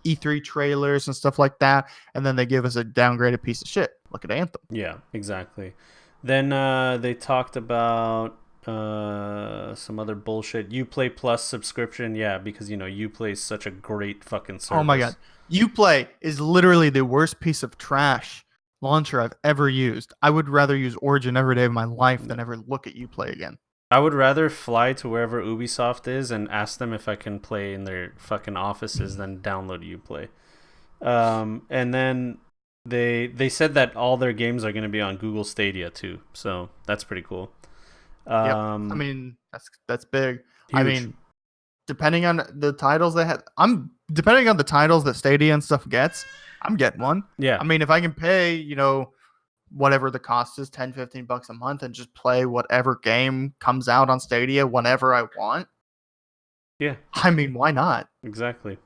E3 trailers and stuff like that, and then they give us a downgraded piece of shit. Look at Anthem. Yeah, exactly. Then they talked about some other bullshit. Uplay Plus subscription, because Uplay is such a great fucking service. Oh my god, Uplay is literally the worst piece of trash launcher I've ever used. I would rather use Origin every day of my life than ever look at Uplay again. I would rather fly to wherever Ubisoft is and ask them if I can play in their fucking offices than download Uplay. And then they said that all their games are going to be on Google Stadia too, so that's pretty cool. That's big. Huge. Depending on the titles they have, depending on the titles that Stadia and stuff gets, I'm getting one. Yeah. If I can pay, whatever the cost is, $10-15 a month, and just play whatever game comes out on Stadia whenever I want. Yeah. Why not? Exactly.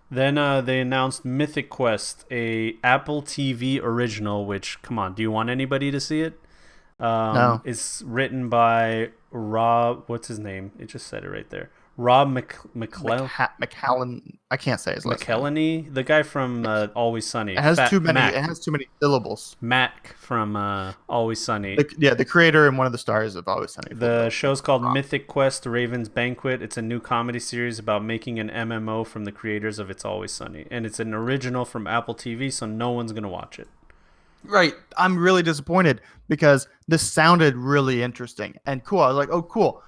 Then they announced Mythic Quest, a Apple TV original, which, come on, do you want anybody to see it? No. It's written by Rob, what's his name? It just said it right there. Rob McCallum. I can't say his last name. McElhenney, the guy from Always Sunny. It has too many syllables. Mac from Always Sunny. The creator and one of the stars of Always Sunny. The show's called Mythic Quest: Raven's Banquet. It's a new comedy series about making an MMO from the creators of It's Always Sunny, and it's an original from Apple TV, so no one's gonna watch it. Right. I'm really disappointed because this sounded really interesting and cool. I was like, oh, cool.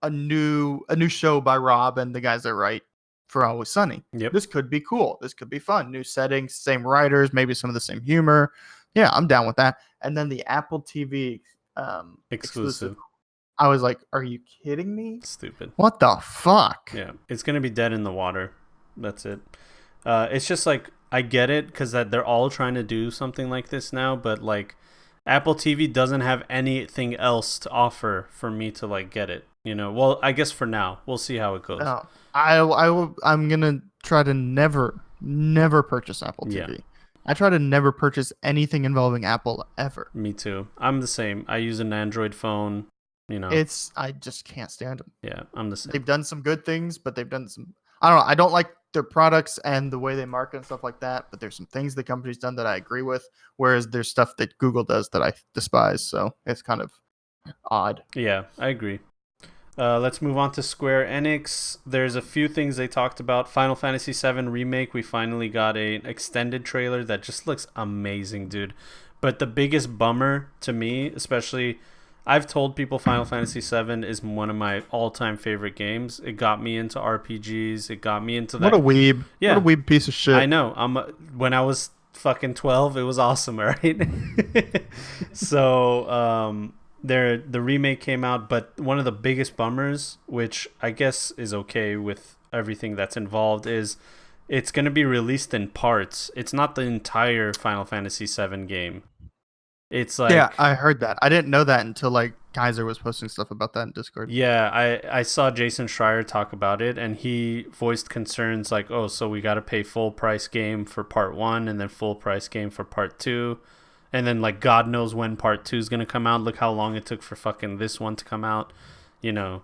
A new show by Rob and the guys that write For Always Sunny. Yep. This could be cool. This could be fun. New settings, same writers, maybe some of the same humor. Yeah, I'm down with that. And then the Apple TV exclusive. I was like, are you kidding me? Stupid. What the fuck? Yeah, it's gonna be dead in the water. That's it. It's just like, I get it because that they're all trying to do something like this now, but like Apple TV doesn't have anything else to offer for me to like get it. You know, well, I guess for now, we'll see how it goes. No, I'm gonna try to never purchase Apple TV. Yeah. I try to never purchase anything involving Apple ever. Me too. I'm the same. I use an Android phone. You know, I just can't stand them. Yeah, I'm the same. They've done some good things, but they've done some. I don't know. I don't like their products and the way they market and stuff like that. But there's some things the company's done that I agree with, whereas there's stuff that Google does that I despise. So it's kind of odd. Yeah, I agree. Let's move on to Square Enix. There's a few things they talked about. Final Fantasy VII Remake, we finally got an extended trailer that just looks amazing, dude. But the biggest bummer to me, especially, I've told people Final Fantasy VII is one of my all-time favorite games. It got me into RPGs. It got me into that. What a weeb. Yeah. What a weeb piece of shit. I know. When I was fucking 12, it was awesome, right? So, the remake came out, but one of the biggest bummers, which I guess is okay with everything that's involved, is it's going to be released in parts. It's not the entire Final Fantasy VII game. It's like, yeah, I heard that. I didn't know that until like Kaiser was posting stuff about that in Discord. Yeah, I saw Jason Schreier talk about it, and he voiced concerns like, oh, so we got to pay full price game for part 1 and then full price game for part 2. And then, like, God knows when part 2 is going to come out. Look how long it took for fucking this one to come out. You know.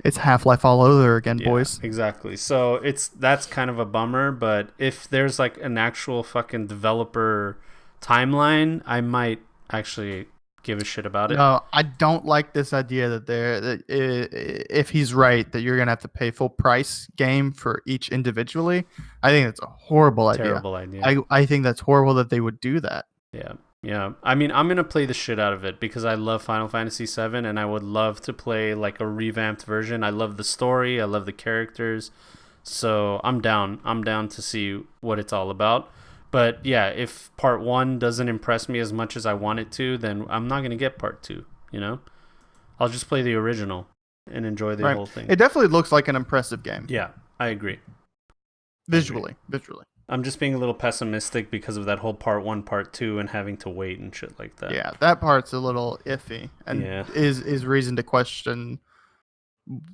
It's Half-Life all over again, yeah, boys. Exactly. So that's kind of a bummer. But if there's, like, an actual fucking developer timeline, I might actually give a shit about it. No, I don't like this idea that if he's right, that you're going to have to pay full price game for each individually. I think that's a horrible idea. Terrible idea. I think that's horrible that they would do that. Yeah. Yeah, I mean, I'm going to play the shit out of it because I love Final Fantasy VII and I would love to play like a revamped version. I love the story. I love the characters. So I'm down. I'm down to see what it's all about. But yeah, if part 1 doesn't impress me as much as I want it to, then I'm not going to get part 2, you know? I'll just play the original and enjoy the whole thing. It definitely looks like an impressive game. Yeah, I agree. Visually. I'm just being a little pessimistic because of that whole part 1, part 2, and having to wait and shit like that. Yeah, that part's a little iffy, and is reason to question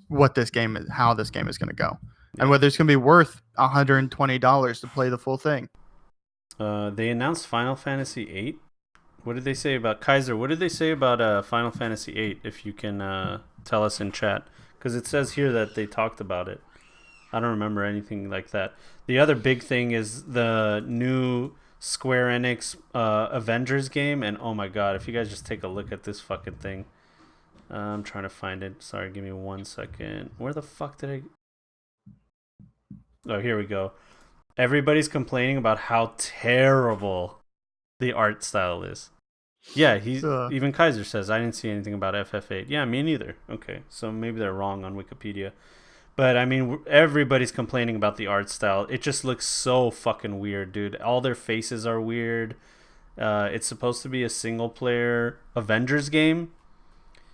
what this game is, how this game is going to go, and whether it's going to be worth $120 to play the full thing. They announced Final Fantasy VIII. What did they say about Kaiser? What did they say about Final Fantasy VIII? If you can tell us in chat, because it says here that they talked about it. I don't remember anything like that. The other big thing is the new Square Enix Avengers game, and oh my god, if you guys just take a look at this fucking thing. I'm trying to find it. Sorry, give me 1 second. Where the fuck did I... Oh, here we go. Everybody's complaining about how terrible the art style is. Yeah, even Kaiser says, I didn't see anything about FF8. Yeah, me neither. Okay, so maybe they're wrong on Wikipedia. But, I mean, everybody's complaining about the art style. It just looks so fucking weird, dude. All their faces are weird. It's supposed to be a single-player Avengers game.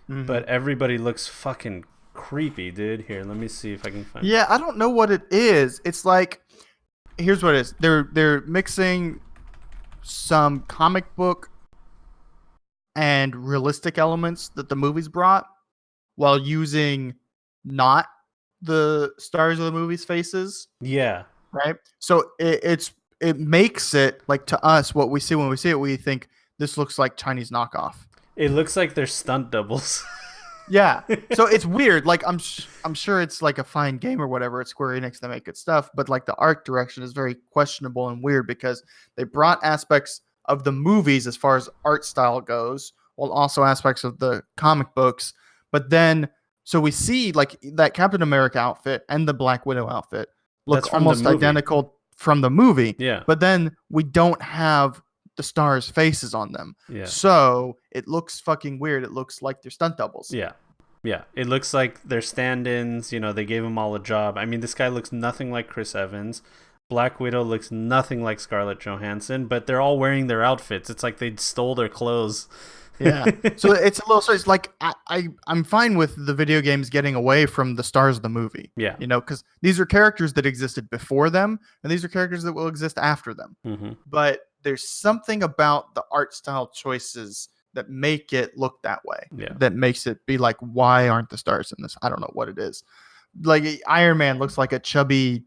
Mm-hmm. But everybody looks fucking creepy, dude. Here, let me see if I can find it. Yeah, I don't know what it is. It's like... Here's what it is. They're mixing some comic book and realistic elements that the movies brought while using not the stars of the movie's faces. Yeah. Right? So it makes it like to us what we see when we see it, we think this looks like Chinese knockoff. It looks like they're stunt doubles. Yeah. So it's weird. Like I'm sure it's like a fine game or whatever. It's Square Enix, they make good stuff, but like the art direction is very questionable and weird because they brought aspects of the movies as far as art style goes, while also aspects of the comic books. But then so we see like that Captain America outfit and the Black Widow outfit look almost identical from the movie. Yeah. But then we don't have the stars' faces on them. Yeah. So it looks fucking weird. It looks like they're stunt doubles. Yeah. Yeah. It looks like they're stand-ins. You know, they gave them all a job. I mean, this guy looks nothing like Chris Evans. Black Widow looks nothing like Scarlett Johansson, but they're all wearing their outfits. It's like they stole their clothes. Yeah. So it's a little. So it's like I'm fine with the video games getting away from the stars of the movie. Yeah. You know, because these are characters that existed before them, and these are characters that will exist after them. Mm-hmm. But there's something about the art style choices that make it look that way. Yeah. That makes it be like, why aren't the stars in this? I don't know what it is. Like Iron Man looks like a chubby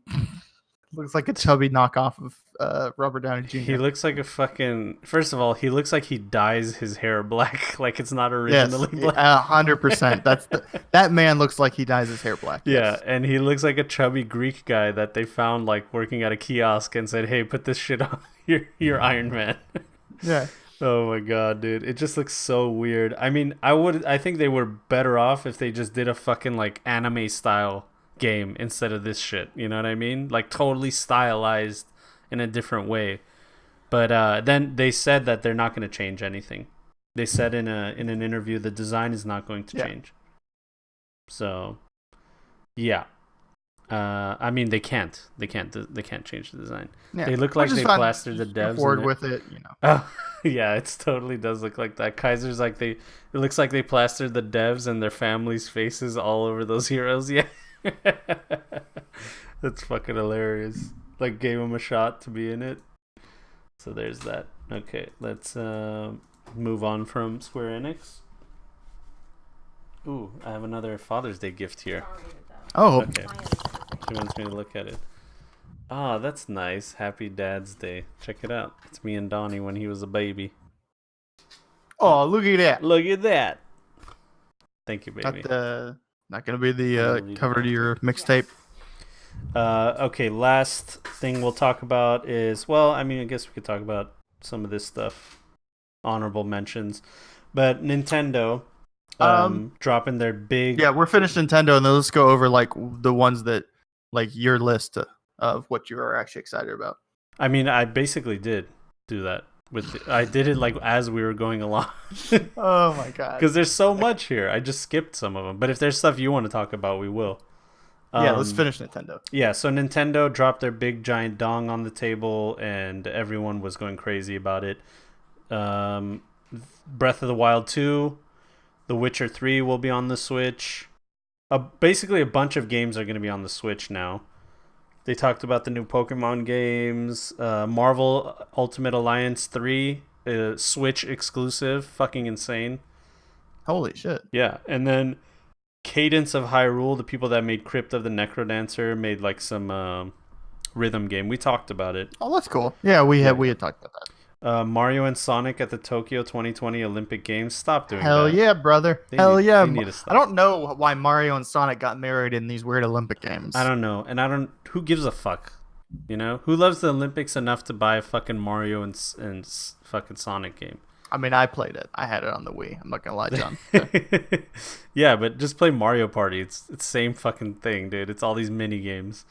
knockoff of Robert Downey Jr. He looks like a fucking. First of all, he looks like he dyes his hair black, like it's not originally black. 100%. That man looks like he dyes his hair black. Yeah, yes. and he looks like a chubby Greek guy that they found like working at a kiosk and said, "Hey, put this shit on your Iron Man." Yeah. Oh my god, dude! It just looks so weird. I mean, I think they were better off if they just did a fucking like anime style game instead of this shit. You know what I mean? Like totally stylized in a different way. But then they said that they're not going to change anything. They said in an interview the design is not going to change. So, yeah. I mean they can't change the design. Yeah. They look like they plastered the devs. Forward with it, you know. Oh, yeah, it totally does look like that. Kaiser's like it looks like they plastered the devs and their families' faces all over those heroes. Yeah. That's fucking hilarious. Like gave him a shot to be in it. So there's that. Okay, let's move on from Square Enix. Ooh, I have another Father's Day gift here. Oh, okay. She wants me to look at it. Ah, that's nice. Happy Dad's Day. Check it out. It's me and Donnie when he was a baby. Oh, look at that. Look at that. Thank you, baby. Not gonna be the cover to your mixtape. Okay, last thing we'll talk about is, well, I mean, I guess we could talk about some of this stuff. Honorable mentions. But Nintendo dropping their big... Yeah, we're finished Nintendo, and then let's go over like the ones that, like your list of what you are actually excited about. I mean, I basically did do that. I did it like as we were going along. Oh my god! Because there's so much here. I just skipped some of them. But if there's stuff you want to talk about, we will. Yeah, let's finish Nintendo. Yeah, so Nintendo dropped their big giant dong on the table, and everyone was going crazy about it. Breath of the Wild 2, The Witcher 3 will be on the Switch. Basically, a bunch of games are going to be on the Switch now. They talked about the new Pokemon games, Marvel Ultimate Alliance 3, Switch exclusive, fucking insane. Holy shit. Yeah, and then Cadence of Hyrule, the people that made Crypt of the Necrodancer, made like some rhythm game. We talked about it. Oh, that's cool. Yeah, we had talked about that. Mario and Sonic at the Tokyo 2020 Olympic Games. Stop doing Hell that. Yeah, brother. They yeah. need to stop. I don't know why Mario and Sonic got married in these weird Olympic games. I don't know. And who gives a fuck? You know? Who loves the Olympics enough to buy a fucking Mario and fucking Sonic game? I mean, I played it. I had it on the Wii. I'm not gonna lie, John. Yeah, but just play Mario Party. It's the same fucking thing, dude. It's all these mini games.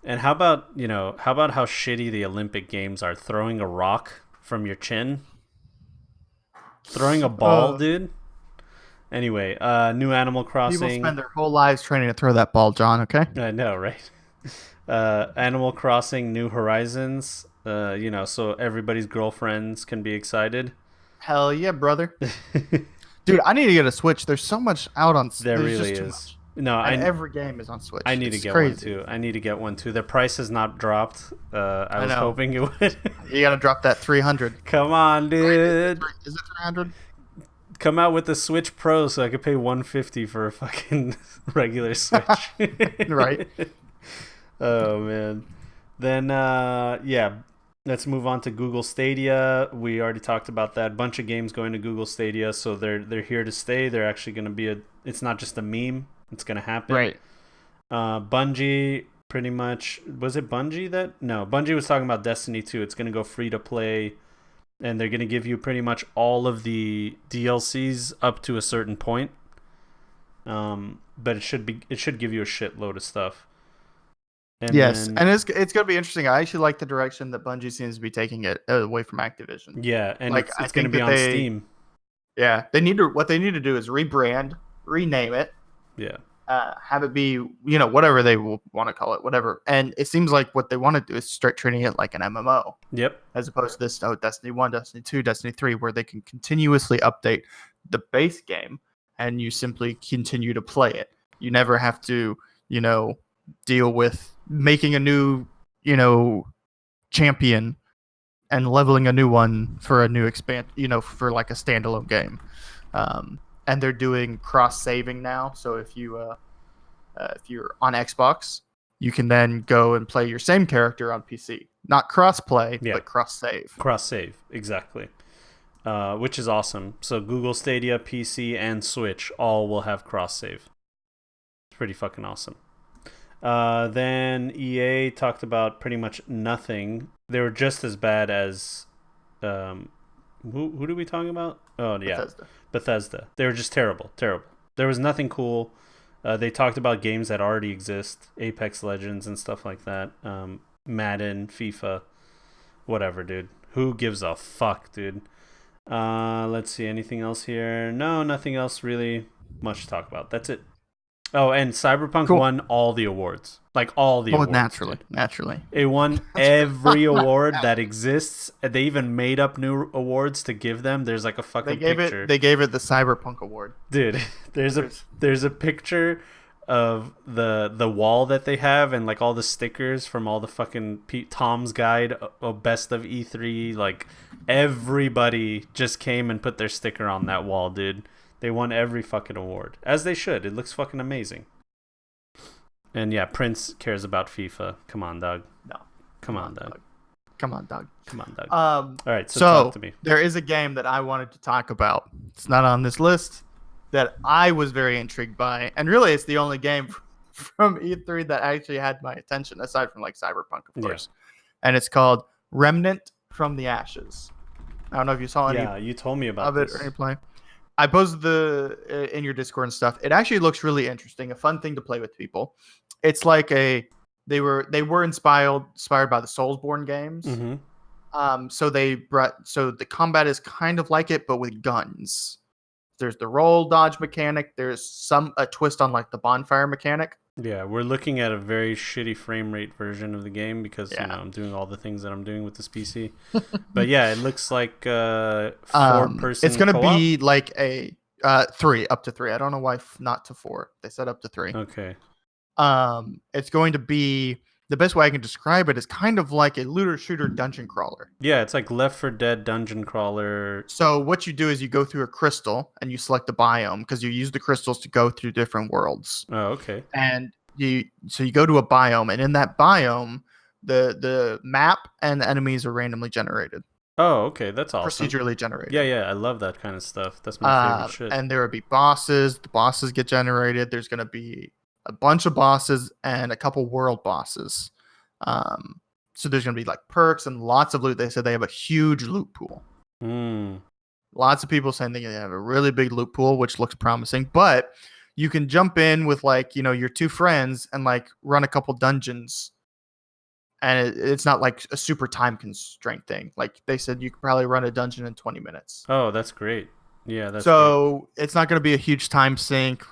And how about how shitty the Olympic games are? Throwing a rock from your chin? Throwing a ball, dude? Anyway, new Animal Crossing. People spend their whole lives training to throw that ball, John, okay? I know, right? Animal Crossing New Horizons. So everybody's girlfriends can be excited. Hell yeah, brother. Dude, I need to get a Switch. There's so much out on Switch. There really is. No, every game is on Switch. I need to get one too. I need to get one too. Their price has not dropped. I was hoping it would. You gotta drop that 300. Come on, dude. Is it 300? Come out with the Switch Pro so I could pay $150 for a fucking regular Switch. Right. Oh man. Then let's move on to Google Stadia. We already talked about that. Bunch of games going to Google Stadia, so they're here to stay. They're actually going to be it's not just a meme. It's going to happen. Right. Bungie, pretty much. Was it Bungie that? No, Bungie was talking about Destiny 2. It's going to go free to play, and they're going to give you pretty much all of the DLCs up to a certain point. But it should give you a shitload of stuff. And yes, then, and it's gonna be interesting. I actually like the direction that Bungie seems to be taking it away from Activision. yeah, and Like I it's going to think be that on Steam. they need to do is rebrand, rename it, Yeah. have it be whatever they will want to call it, whatever. And it seems like what they want to do is start treating it like an MMO. Yep. As opposed to this Destiny 1, Destiny 2, Destiny 3, where they can continuously update the base game and you simply continue to play it. You never have to, deal with making a new, champion and leveling a new one for a new for like a standalone game. And they're doing cross saving now. So if you're on Xbox, you can then go and play your same character on PC. Not cross play, but cross save. Cross save, exactly. Which is awesome. So Google Stadia, PC, and Switch all will have cross save. It's pretty fucking awesome. Then EA talked about pretty much nothing. They were just as bad as who did we talk about? Oh yeah, Bethesda. They were just terrible. There was nothing cool. They talked about games that already exist, Apex Legends and stuff like that. Madden, FIFA, whatever, dude. Who gives a fuck, dude? Let's see, anything else here? No, nothing else really much to talk about. That's it. Oh, and Cyberpunk won all the awards. Like all the awards. Naturally. It won every award that exists. They even made up new awards to give them. There's like a fucking picture. They gave it the Cyberpunk award. Dude, there's a picture of the wall that they have and like all the stickers from all the fucking Tom's Guide of Best of E3. Like everybody just came and put their sticker on that wall, dude. They won every fucking award, as they should. It looks fucking amazing. And yeah, Prince cares about FIFA. Come on, dog. No. Come on, dog. Come on, dog. All right, so talk to me. There is a game that I wanted to talk about. It's not on this list, that I was very intrigued by, and really, it's the only game from E3 that actually had my attention, aside from like Cyberpunk, of course. Yeah. And it's called Remnant from the Ashes. I don't know if you saw any. Yeah, you told me about of it or any play. I posted in your Discord and stuff. It actually looks really interesting, a fun thing to play with people. It's like they were inspired by the Soulsborne games. Mm-hmm. So the combat is kind of like it, but with guns. There's the roll dodge mechanic. There's a twist on like the bonfire mechanic. Yeah, we're looking at a very shitty frame rate version of the game because I'm doing all the things that I'm doing with this PC. But yeah, it looks like 4-person. It's gonna be like a 3, up to 3. I don't know why not to 4. They said up to 3. Okay. It's going to be, the best way I can describe it is kind of like a looter shooter dungeon crawler. Yeah, it's like Left 4 Dead dungeon crawler. So what you do is you go through a crystal and you select the biome because you use the crystals to go through different worlds. Oh, okay. And you go to a biome, and in that biome, the map and the enemies are randomly generated. Oh, okay, that's awesome. Procedurally generated. Yeah, I love that kind of stuff. That's my favorite shit. And there will be bosses. The bosses get generated. There's going to be a bunch of bosses and a couple world bosses. So there's going to be like perks and lots of loot. They said they have a huge loot pool. Lots of people saying they have a really big loot pool, which looks promising. But you can jump in with like, your 2 friends and like run a couple dungeons. And it's not like a super time constraint thing. Like they said, you could probably run a dungeon in 20 minutes. Oh, that's great. Yeah, that's so great. It's not going to be a huge time sink.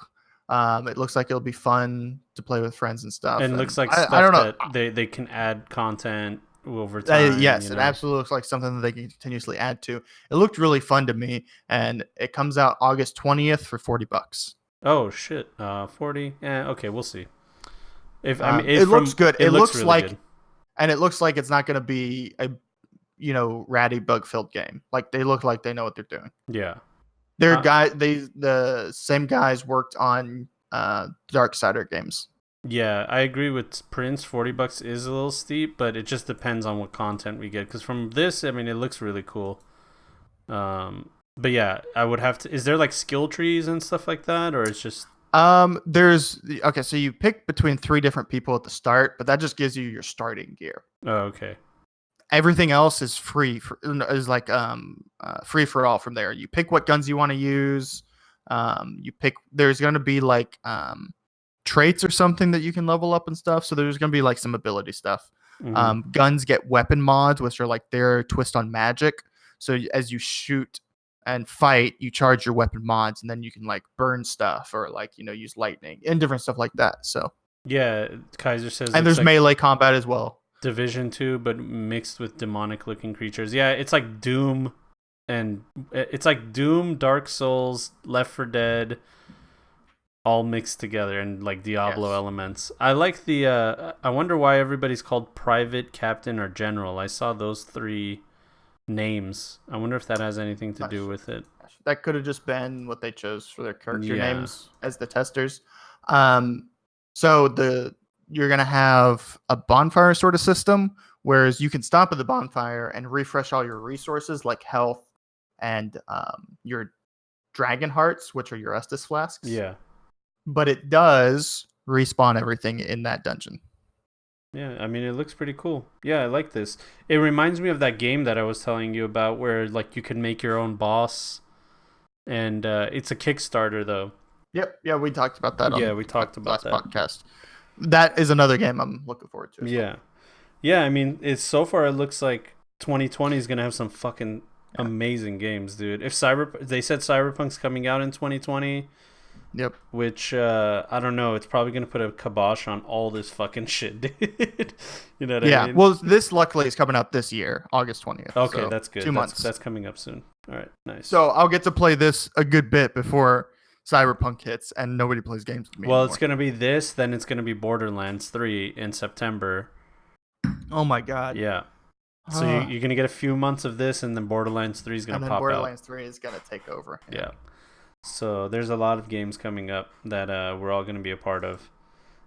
It looks like it'll be fun to play with friends and stuff. And it looks like stuff I don't know. That they can add content over time. Yes, it absolutely looks like something that they can continuously add to. It looked really fun to me, and it comes out August 20th for $40. Oh shit, 40. Yeah, okay, we'll see. It looks good. It looks really like, good. And it looks like it's not going to be a, ratty bug-filled game. Like they look like they know what they're doing. Yeah. The same guys worked on Darksider games. Yeah, I agree with Prince. $40 is a little steep, but it just depends on what content we get. Because from this, it looks really cool. But yeah, I would have to. Is there like skill trees and stuff like that, or it's just? So you pick between 3 different people at the start, but that just gives you your starting gear. Oh, okay. Everything else is free for all from there. You pick what guns you want to use. There's going to be like traits or something that you can level up and stuff. So there's going to be like some ability stuff. Mm-hmm. Guns get weapon mods, which are like their twist on magic. So as you shoot and fight, you charge your weapon mods, and then you can like burn stuff or like use lightning and different stuff like that. So yeah, Kaiser says, and there's like melee combat as well. Division 2, but mixed with demonic looking creatures. Yeah, it's like Doom, and it's like Doom, Dark Souls, Left 4 Dead, all mixed together, and like Diablo elements. I like the I wonder why everybody's called Private, Captain, or General. I saw those 3 names. I wonder if that has anything to do with it. That could have just been what they chose for their character names as the testers. So you're gonna have a bonfire sort of system, whereas you can stop at the bonfire and refresh all your resources like health and your dragon hearts, which are your Estus flasks. Yeah. But it does respawn everything in that dungeon. Yeah, I mean, it looks pretty cool. Yeah, I like this. It reminds me of that game that I was telling you about where like you can make your own boss, and it's a Kickstarter though. Yep. Yeah, we talked about that. Yeah, we talked about last podcast. That is another game I'm looking forward to. Yeah. Yeah, I mean, it's so far it looks like 2020 is gonna have some fucking amazing games, dude. If they said Cyberpunk's coming out in 2020. Yep. Which I don't know. It's probably gonna put a kibosh on all this fucking shit, dude. You know what I mean? Yeah. Well, this luckily is coming out this year, August 20th. Okay, so that's good. 2 months. That's coming up soon. All right, nice. So I'll get to play this a good bit before Cyberpunk hits, and nobody plays games with me. Well, anymore. it's gonna be this, then it's gonna be Borderlands 3 in September. Oh my god. Yeah. So you're gonna get a few months of this, and then Borderlands 3 is gonna and then pop Borderlands out. 3 is gonna take over. Yeah. So there's a lot of games coming up that we're all gonna be a part of.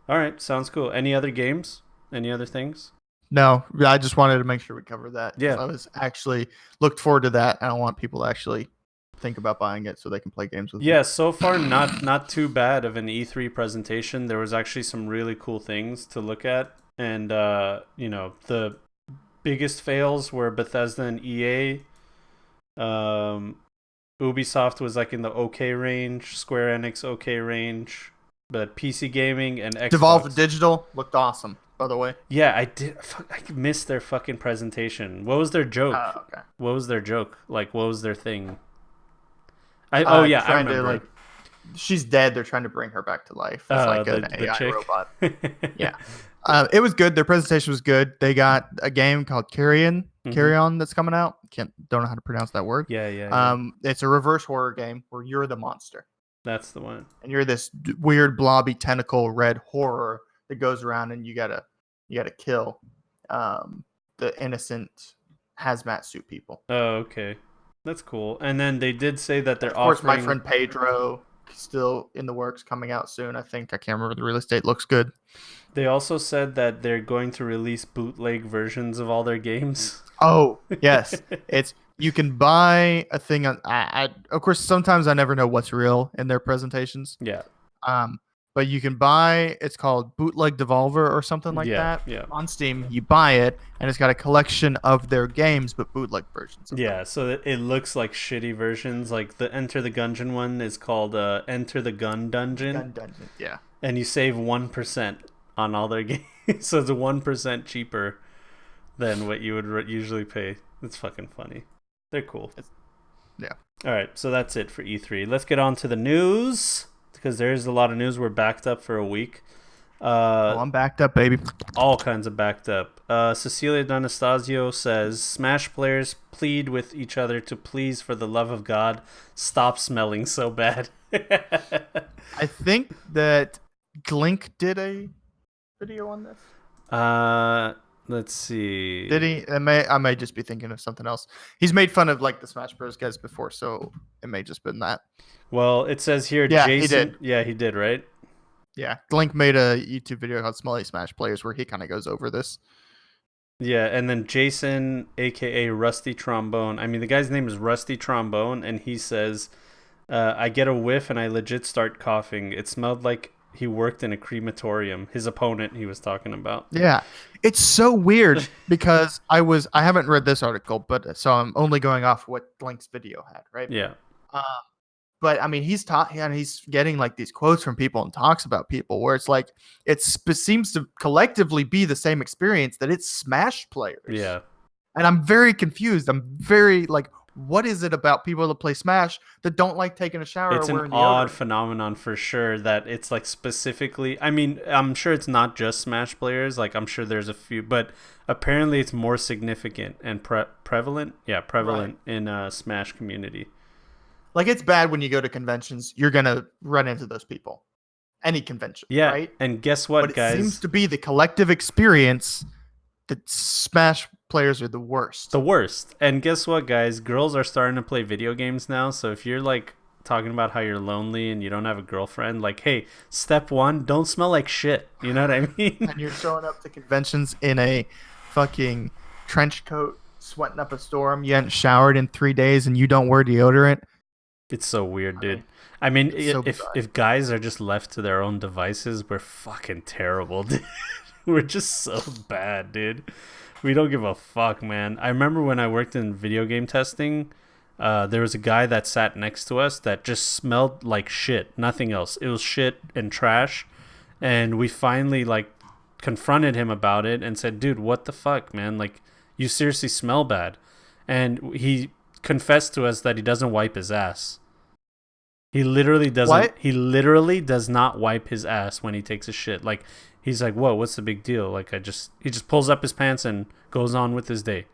All right, sounds cool. Any other games? Any other things? No, I just wanted to make sure we covered that. Yeah. I was actually looked forward to that, and I want people to actually think about buying it so they can play games with Yeah, me. so far not too bad of an E3 presentation. There was actually some really cool things to look at, and the biggest fails were Bethesda and EA. Ubisoft was like in the okay range, Square Enix okay range, but PC gaming and Xbox. Devolver Digital looked awesome, by the way. Yeah, I did. I missed their fucking presentation. What was their joke? Okay. What was their joke? Like, what was their thing? I remember. She's dead. They're trying to bring her back to life. It's like an the AI chick? robot. Yeah. It was good. Their presentation was good. They got a game called Carry On that's coming out. Don't know how to pronounce that word. Yeah. It's a reverse horror game where you're the monster. That's the one. And you're this weird blobby tentacle red horror that goes around, and you gotta kill the innocent hazmat suit people. Oh, okay. That's cool. And then they did say that they're offering... Of course, offering... my friend Pedro, still in the works, coming out soon. I think. I can't remember the release date. Looks good. They also said that they're going to release bootleg versions of all their games. Oh, yes. You can buy a thing on... of course, sometimes I never know what's real in their presentations. Yeah. But you can buy... It's called Bootleg Devolver or something like that. Yeah. On Steam, you buy it, and it's got a collection of their games, but bootleg versions. Yeah, so it looks like shitty versions. Like the Enter the Gungeon one is called Enter the Gun Dungeon. Gun Dungeon, yeah. And you save 1% on all their games. So it's 1% cheaper than what you would usually pay. It's fucking funny. They're cool. Yeah. All right, so that's it for E3. Let's get on to the news, because there's a lot of news. We're backed up for a week. I'm backed up, baby. All kinds of backed up. Cecilia D'Anastasio says, Smash players plead with each other to please, for the love of God, stop smelling so bad. I think that Glink did a video on this. Let's see. Did he? I may just be thinking of something else. He's made fun of like the Smash Bros guys before, so it may just been that. Well, it says here, yeah, Jason. He did. Yeah, he did, right? Yeah, Glink made a YouTube video called Smelly Smash Players where he kind of goes over this. Yeah, and then Jason, aka Rusty Trombone. I mean, the guy's name is Rusty Trombone, and he says, I get a whiff and I legit start coughing. It smelled like he worked in a crematorium. His opponent he was talking about. Yeah. It's so weird because I haven't read this article, but so I'm only going off what Glink's video had, right? Yeah. But I mean, he's getting like these quotes from people and talks about people where it's like seems to collectively be the same experience that it's Smash players. Yeah. And I'm very confused. I'm very like, what is it about people that play Smash that don't like taking a shower? It's or wearing an odd deodorant? phenomenon for sure that it's like specifically. I mean, I'm sure it's not just Smash players. Like I'm sure there's a few, but apparently it's more significant and prevalent. Yeah, prevalent in Smash community. Like it's bad when you go to conventions. You're gonna run into those people. Any convention, Yeah, right? and guess what, But guys? it seems to be the collective experience that Smash players are the worst. The worst. And guess what, guys? Girls are starting to play video games now. So if you're like talking about how you're lonely and you don't have a girlfriend, like, hey, step one, don't smell like shit. You know what I mean? And you're showing up to conventions in a fucking trench coat, sweating up a storm. You hadn't showered in 3 days and you don't wear deodorant. It's so weird, dude. I mean, so if guys are just left to their own devices, we're fucking terrible, dude. We're just so bad, dude. We don't give a fuck, man. I remember when I worked in video game testing, there was a guy that sat next to us that just smelled like shit. Nothing else. It was shit and trash. And we finally like confronted him about it and said, dude, what the fuck, man? Like, you seriously smell bad. And he confessed to us that he doesn't wipe his ass. He literally doesn't. What? He literally does not wipe his ass when he takes a shit. Like, he's like, whoa, what's the big deal? Like, he just pulls up his pants and goes on with his day.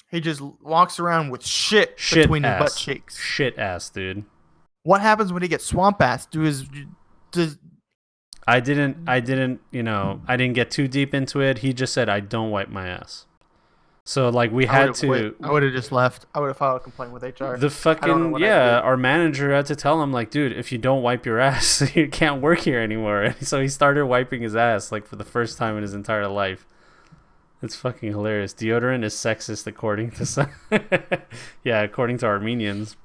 He just walks around with shit between his butt cheeks. Shit ass, dude. What happens when he gets swamp ass? I didn't, I didn't get too deep into it. He just said, I don't wipe my ass. So, like, we had to... I would have just left. I would have filed a complaint with HR. The fucking... Yeah, our manager had to tell him, like, dude, if you don't wipe your ass, you can't work here anymore. And so he started wiping his ass, like, for the first time in his entire life. It's fucking hilarious. Deodorant is sexist, according to some... Yeah, according to Armenians.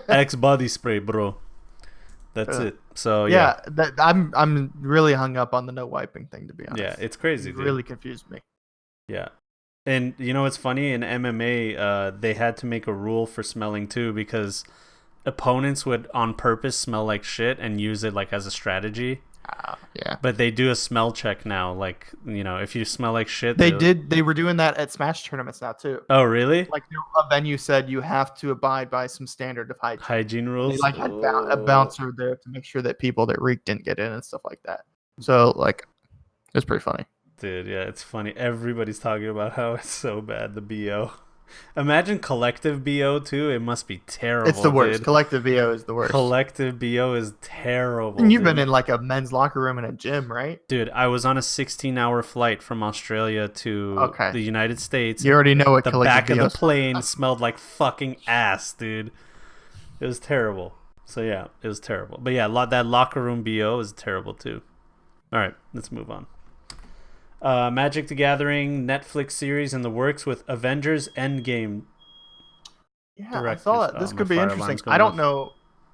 X body spray, bro. That's it. So, yeah. I'm really hung up on the no wiping thing, to be honest. Yeah, it's crazy, dude. It really confused me. Yeah. And you know what's funny? In MMA, they had to make a rule for smelling too, because opponents would on purpose smell like shit and use it like as a strategy. Yeah. But they do a smell check now. Like, you know, if you smell like shit. They were doing that at Smash tournaments now too. Oh, really? Like a venue said you have to abide by some standard of hygiene rules. They had a bouncer there to make sure that people that reeked didn't get in and stuff like that. So like, it's pretty funny. Dude, yeah, it's funny. Everybody's talking about how it's so bad, the BO. Imagine collective BO too. It must be terrible. It's the worst. Dude. Collective BO is the worst. Collective BO is terrible. And you've been in like a men's locker room in a gym, right? Dude, I was on a 16-hour flight from Australia to the United States. You already know what the back of the plane smelled like fucking ass, dude. It was terrible. So yeah, it was terrible. But yeah, that locker room BO is terrible too. All right, let's move on. Magic the Gathering Netflix series in the works with Avengers Endgame. Yeah, directors. I saw that. This could be interesting. I don't know.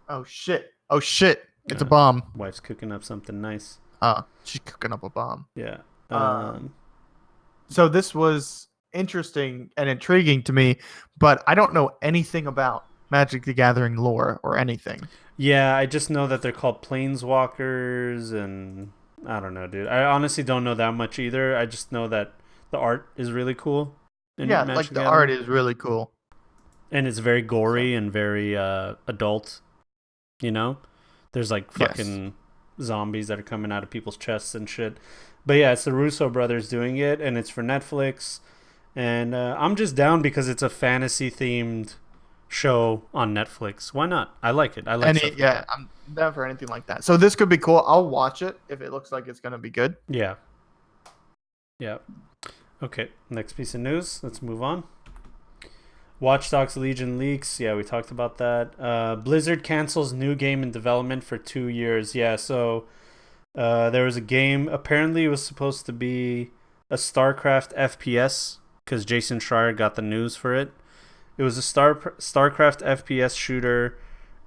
Oh shit! It's a bomb. Wife's cooking up something nice. She's cooking up a bomb. Yeah. So this was interesting and intriguing to me, but I don't know anything about Magic the Gathering lore or anything. Yeah, I just know that they're called planeswalkers and... I don't know, dude. I honestly don't know that much either. I just know that the art is really cool. Like the art is really cool. And it's very gory and very adult, you know? There's like fucking zombies that are coming out of people's chests and shit. But yeah, it's the Russo brothers doing it, and it's for Netflix. And I'm just down because it's a fantasy-themed show on Netflix. Why not? I like it. I'm down for anything like that. So this could be cool. I'll watch it if it looks like it's gonna be good. Yeah. Okay, next piece of news. Let's move on. Watch Dogs Legion leaks. Yeah, we talked about that. Blizzard cancels new game in development for 2 years. Yeah, so there was a game. Apparently it was supposed to be a StarCraft FPS because Jason Schreier got the news for it. It was a StarCraft FPS shooter,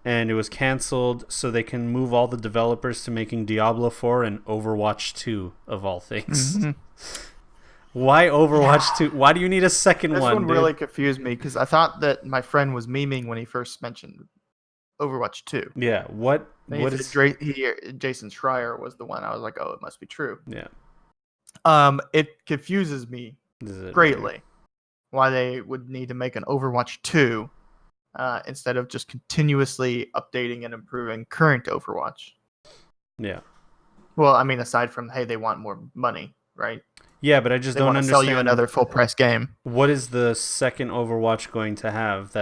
and it was canceled so they can move all the developers to making Diablo 4 and Overwatch 2, of all things. Mm-hmm. Why Overwatch 2? Why do you need a second one? This one really confused me because I thought that my friend was memeing when he first mentioned Overwatch 2. Yeah. What is? Jason Schreier was the one. I was like, oh, it must be true. Yeah. It confuses me Is it greatly why they would need to make an Overwatch 2 instead of just continuously updating and improving current Overwatch. Yeah. Well, I mean, aside from, hey, they want more money, right? Yeah, but I just They don't want to understand. sell you another full price game. What is the second Overwatch going to have?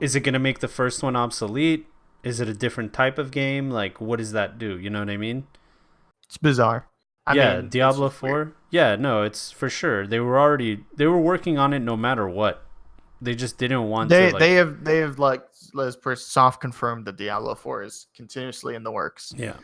Is it going to make the first one obsolete? Is it a different type of game? Like, what does that do? You know what I mean? It's bizarre. I mean, Diablo 4? Yeah, no, it's for sure. They were working on it no matter what. They just didn't want to. Like, they have like soft confirmed that Diablo 4 is continuously in the works. Yeah.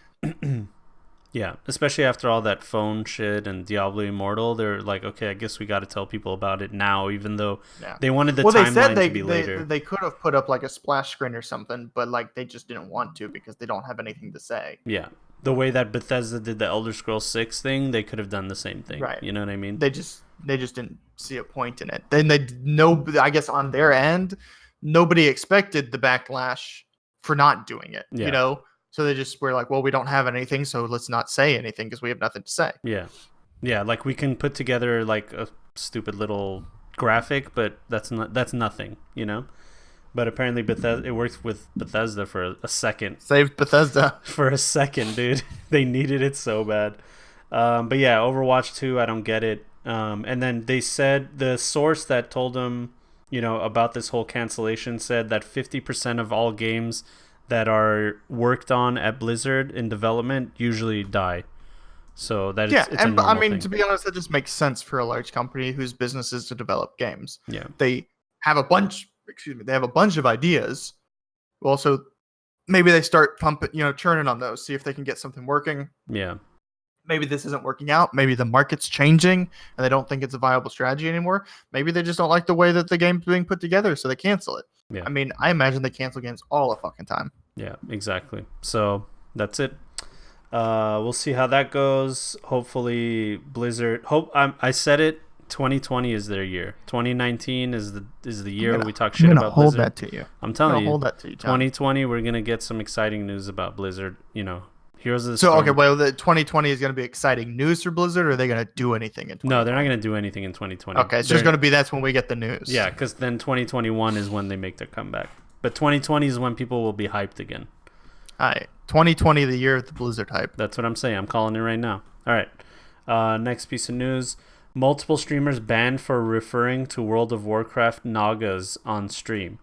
Yeah, especially after all that phone shit and Diablo Immortal, they're like, okay, I guess we got to tell people about it now, even though they wanted the timeline to be later. They could have put up like a splash screen or something, but like they just didn't want to because they don't have anything to say. Yeah, the way that Bethesda did the Elder Scrolls 6 thing, they could have done the same thing. Right. You know what I mean? They just didn't see a point in it. Then I guess on their end, nobody expected the backlash for not doing it. Yeah. You know. So they just were like, well, we don't have anything, so let's not say anything because we have nothing to say. Yeah. Yeah, like we can put together like a stupid little graphic, but that's nothing, you know? But apparently it works with Bethesda for a second. Saved Bethesda. For a second, dude. They needed it so bad. But yeah, Overwatch 2, I don't get it. And then they said the source that told them, you know, about this whole cancellation said that 50% of all games that are worked on at Blizzard in development usually die. So that it's a normal thing. To be honest, that just makes sense for a large company whose business is to develop games. Yeah. They have a bunch of ideas. Also, maybe they start churning on those, see if they can get something working. Yeah. Maybe this isn't working out. Maybe the market's changing and they don't think it's a viable strategy anymore. Maybe they just don't like the way that the game's being put together, so they cancel it. Yeah. I mean, I imagine they cancel games all the fucking time. Yeah, exactly. So that's it. We'll see how that goes. Hopefully, Blizzard. I said it. 2020 is their year. 2019 is the year we talk shit about hold Blizzard. That to you. I'm telling you. Hold that to you. John. 2020, we're gonna get some exciting news about Blizzard. You know, Heroes of the Storm. Storm. Well, the 2020 is going to be exciting news for Blizzard, or are they going to do anything in 2020? No, they're not going to do anything in 2020. Okay, it's just going to be that's when we get the news. Yeah, because then 2021 is when they make their comeback. But 2020 is when people will be hyped again. All right, 2020, the year of the Blizzard hype. That's what I'm saying. I'm calling it right now. All right. Next piece of news. Multiple streamers banned for referring to World of Warcraft Nagas on stream.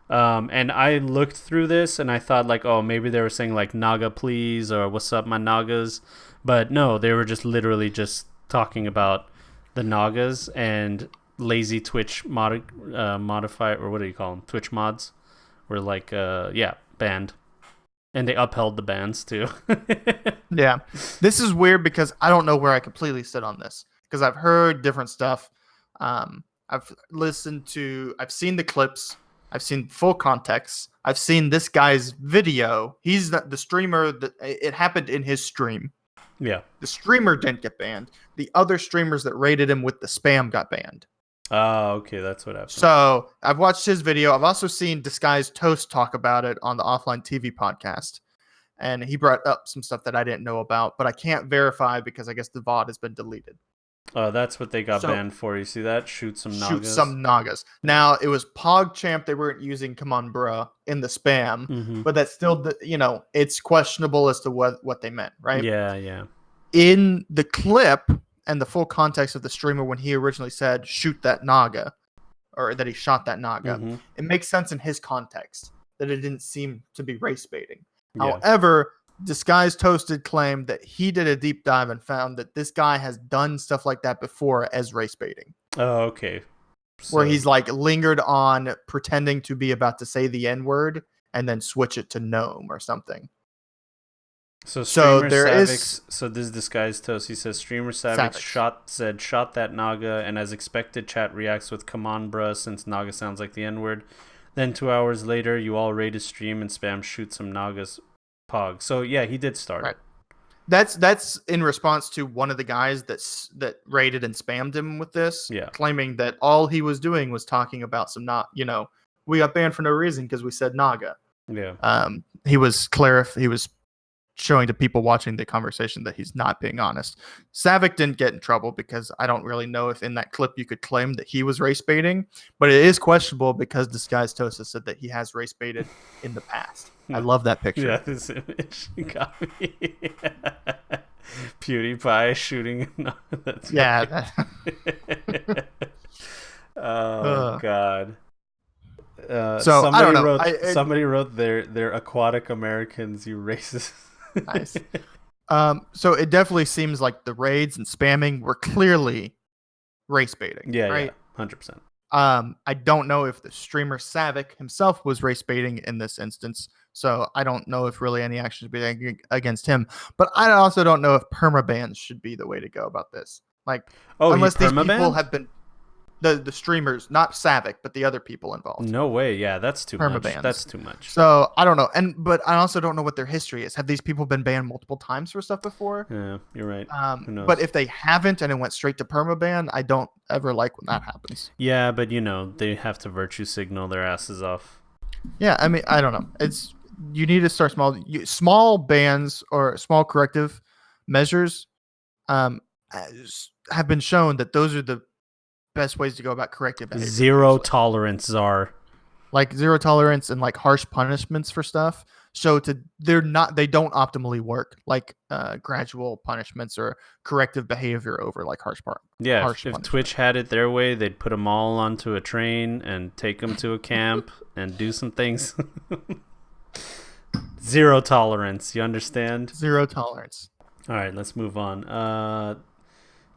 And I looked through this and I thought like, oh, maybe they were saying like Naga please or what's up my Nagas. But no, they were just literally just talking about the Nagas and lazy Twitch modify, or what do you call them? Twitch mods were like, banned. And they upheld the bans too. Yeah. This is weird because I don't know where I completely sit on this because I've heard different stuff. I've seen the clips. I've seen full context. I've seen this guy's video. He's the streamer. It happened in his stream. Yeah. The streamer didn't get banned. The other streamers that raided him with the spam got banned. Oh, okay. That's what happened. So I've watched his video. I've also seen Disguised Toast talk about it on the Offline TV podcast. And he brought up some stuff that I didn't know about, but I can't verify because I guess the VOD has been deleted. Oh, that's what they got banned for. You see that? Shoot some Nagas. Shoot some Nagas. Now, it was PogChamp. They weren't using Come On Bruh in the spam, but that's still, it's questionable as to what they meant, right? Yeah, yeah. In the clip and the full context of the streamer when he originally said, shoot that Naga, or that he shot that Naga, it makes sense in his context that it didn't seem to be race baiting. Yeah. However, Disguised Toasted claimed that he did a deep dive and found that this guy has done stuff like that before as race baiting. Oh, okay. Where he's like lingered on pretending to be about to say the N-word and then switch it to gnome or something. So this Disguised Toast, he says streamer Savix shot that Naga, and as expected chat reacts with come on bruh since Naga sounds like the N-word. Then 2 hours later you all raid his stream and spam shoot some Nagas. Pog. So yeah, he did start. Right. That's in response to one of the guys that raided and spammed him with this, claiming that all he was doing was talking about some we got banned for no reason because we said Naga. Yeah. He was showing to people watching the conversation that he's not being honest. Savick didn't get in trouble because I don't really know if in that clip you could claim that he was race baiting, but it is questionable because Disguised Toast said that he has race baited in the past. I love that picture. Yeah, this image got me. PewDiePie shooting. No, that's oh God. So I don't know. Somebody wrote they're aquatic Americans, you racist. Nice. So it definitely seems like the raids and spamming were clearly race baiting. Yeah, right? Yeah, 100%. I don't know if the streamer Savick himself was race baiting in this instance, so I don't know if really any action should be against him. But I also don't know if permabans should be the way to go about this. Like, unless these people have been the streamers, not Savick, but the other people involved. No way. Yeah, that's too much. Permabans. That's too much. So I don't know, but I also don't know what their history is. Have these people been banned multiple times for stuff before? Yeah, you're right. Who knows? But if they haven't and it went straight to permaban, I don't ever like when that happens. Yeah, but they have to virtue signal their asses off. Yeah, I mean, I don't know. You need to start small. Small bans or small corrective measures have been shown that those are the best ways to go about corrective behavior. Zero tolerance, Czar. Like zero tolerance and like harsh punishments for stuff. So they don't optimally work like gradual punishments or corrective behavior over like harsh if Twitch had it their way, they'd put them all onto a train and take them to a camp and do some things. Zero tolerance, you understand? Zero tolerance. All right, let's move on.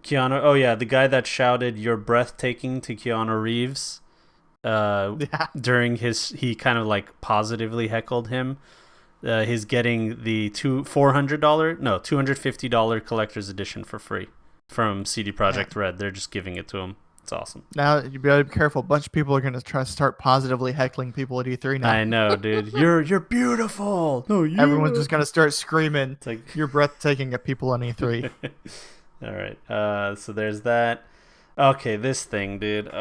Keanu. Oh yeah, the guy that shouted "You're breathtaking" to Keanu Reeves. During he kind of like positively heckled him. He's getting the $250 collector's edition for free from CD Projekt Red. They're just giving it to him. It's awesome. Now you better be careful. A bunch of people are going to try to start positively heckling people at E3 now. I know, dude. You're beautiful. No, everyone's just going to start screaming. It's like you're breathtaking at people on E3. All right. So there's that. Okay, this thing, dude.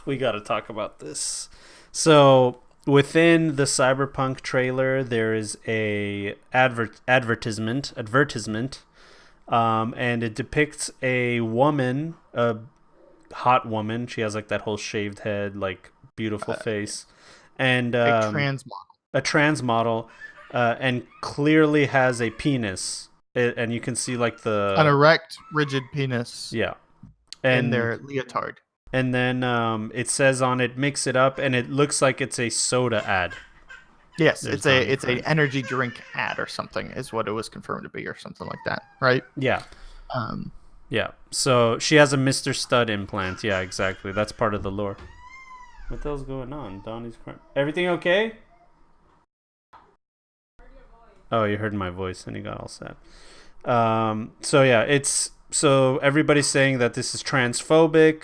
We got to talk about this. So within the Cyberpunk trailer, there is a advertisement, and it depicts a woman, a hot woman. She has like that whole shaved head, like beautiful face, and a trans model, and clearly has a penis. And you can see like an erect, rigid penis. Yeah. And their leotard. And then it says on it, mix it up, and it looks like it's a soda ad. Yes, it's a energy drink ad or something is what it was confirmed to be or something like that, right? Yeah. Yeah. So she has a Mr. Stud implant. Yeah, exactly. That's part of the lore. What the hell's going on? Donnie's crying. Everything okay? Oh, you heard my voice and he got all sad. So everybody's saying that this is transphobic.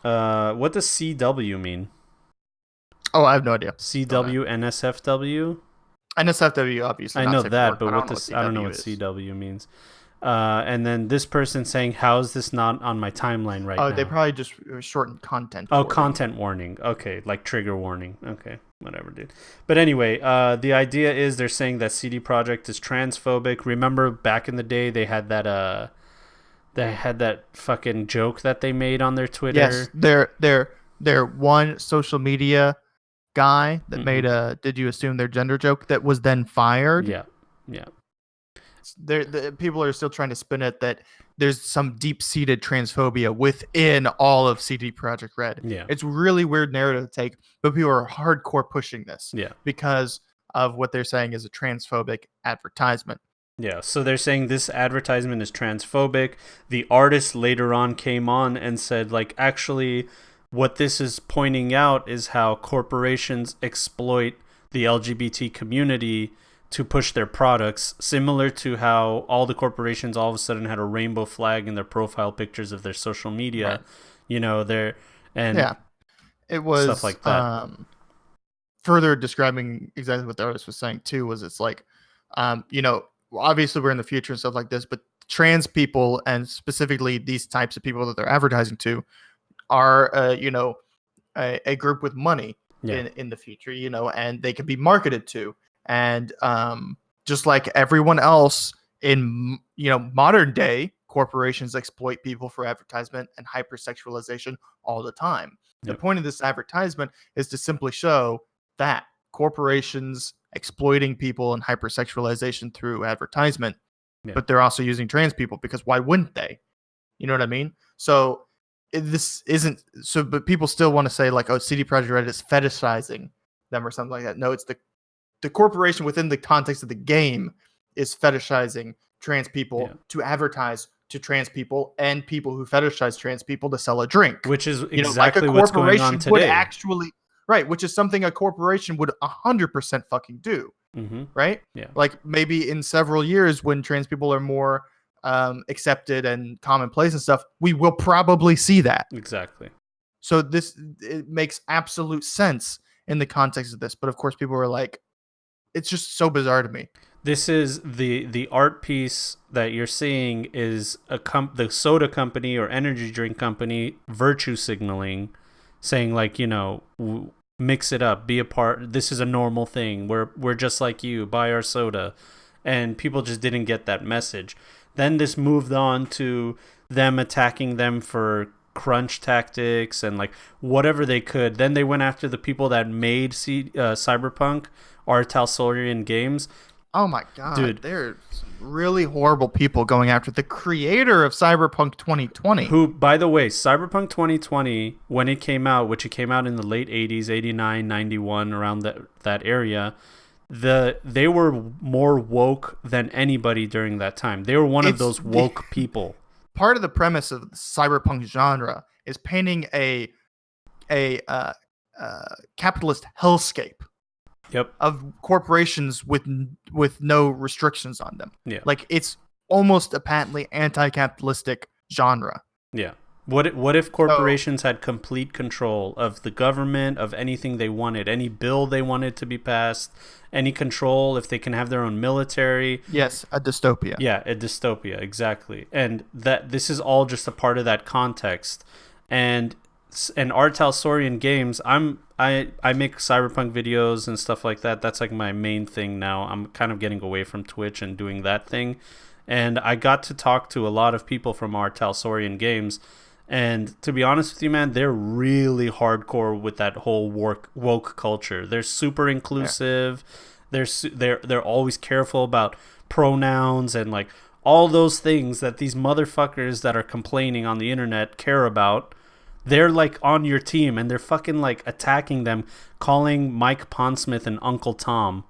What does CW mean? Oh, I have no idea. CW, NSFW? NSFW, obviously. I know that, but I don't know what CW means. And then this person saying, how is this not on my timeline right now? Oh, they probably just shortened content. Oh, content warning. Okay, like trigger warning. Okay, whatever, dude. But anyway, the idea is they're saying that CD Projekt is transphobic. Remember back in the day they had that fucking joke that they made on their Twitter? Yes, their one social media guy that made a "Did you assume their gender" joke that was then fired. Yeah. The people are still trying to spin it that there's some deep-seated transphobia within all of CD Projekt Red. Yeah. It's really weird narrative to take, but people are hardcore pushing this. Yeah. Because of what they're saying is a transphobic advertisement. Yeah, so they're saying this advertisement is transphobic. The artist later on came on and said, like, actually, what this is pointing out is how corporations exploit the LGBT community to push their products, similar to how all the corporations all of a sudden had a rainbow flag in their profile pictures of their social media. Right. It was stuff like that. Further describing exactly what the artist was saying too was it's like, obviously we're in the future and stuff like this, but trans people and specifically these types of people that they're advertising to are, a group with money. in the future, and they can be marketed to. And just like everyone else in modern day, corporations exploit people for advertisement and hypersexualization all the time. The point of this advertisement is to simply show that corporations exploiting people and hypersexualization through advertisement, but they're also using trans people, because why wouldn't they? You know what I mean? So this isn't so, but people still want to say like, oh, CD Projekt Red is fetishizing them or something like that. No, it's the corporation within the context of the game is fetishizing trans people to advertise to trans people and people who fetishize trans people to sell a drink, which is exactly what's going on today. Would actually, right, which is something a corporation would 100% fucking do, right? Yeah, like maybe in several years when trans people are more accepted and commonplace and stuff, we will probably see that. Exactly. So it makes absolute sense in the context of this, but of course people are like, it's just so bizarre to me. This is the art piece that you're seeing is the soda company or energy drink company virtue signaling, saying like, mix it up, be a part. This is a normal thing. We're just like you. Buy our soda, and people just didn't get that message. Then this moved on to them attacking them for crunch tactics and like whatever they could. Then they went after the people that made Cyberpunk, Talsorian Games. Oh my god, dude! They're really horrible people going after the creator of Cyberpunk 2020. Who, by the way, Cyberpunk 2020, when it came out, which it came out in the late 80s, 89, 91, around that area, they were more woke than anybody during that time. They were one of those woke people. Part of the premise of the Cyberpunk genre is painting a capitalist hellscape. Yep. Of corporations with no restrictions on them. Yeah. Like it's almost a patently anti-capitalistic genre. Yeah. What if corporations had complete control of the government, of anything they wanted, any bill they wanted to be passed, any control, if they can have their own military? Yes, a dystopia. Yeah, a dystopia, exactly. And that this is all just a part of that context. And Talsorian Games, I make Cyberpunk videos and stuff like that. That's like my main thing now. I'm kind of getting away from Twitch and doing that thing. And I got to talk to a lot of people from Talsorian Games. And to be honest with you, man, they're really hardcore with that whole woke culture. They're super inclusive. Yeah. They're always careful about pronouns and like all those things that these motherfuckers that are complaining on the internet care about. They're like on your team and they're fucking like attacking them, calling Mike Pondsmith and Uncle Tom.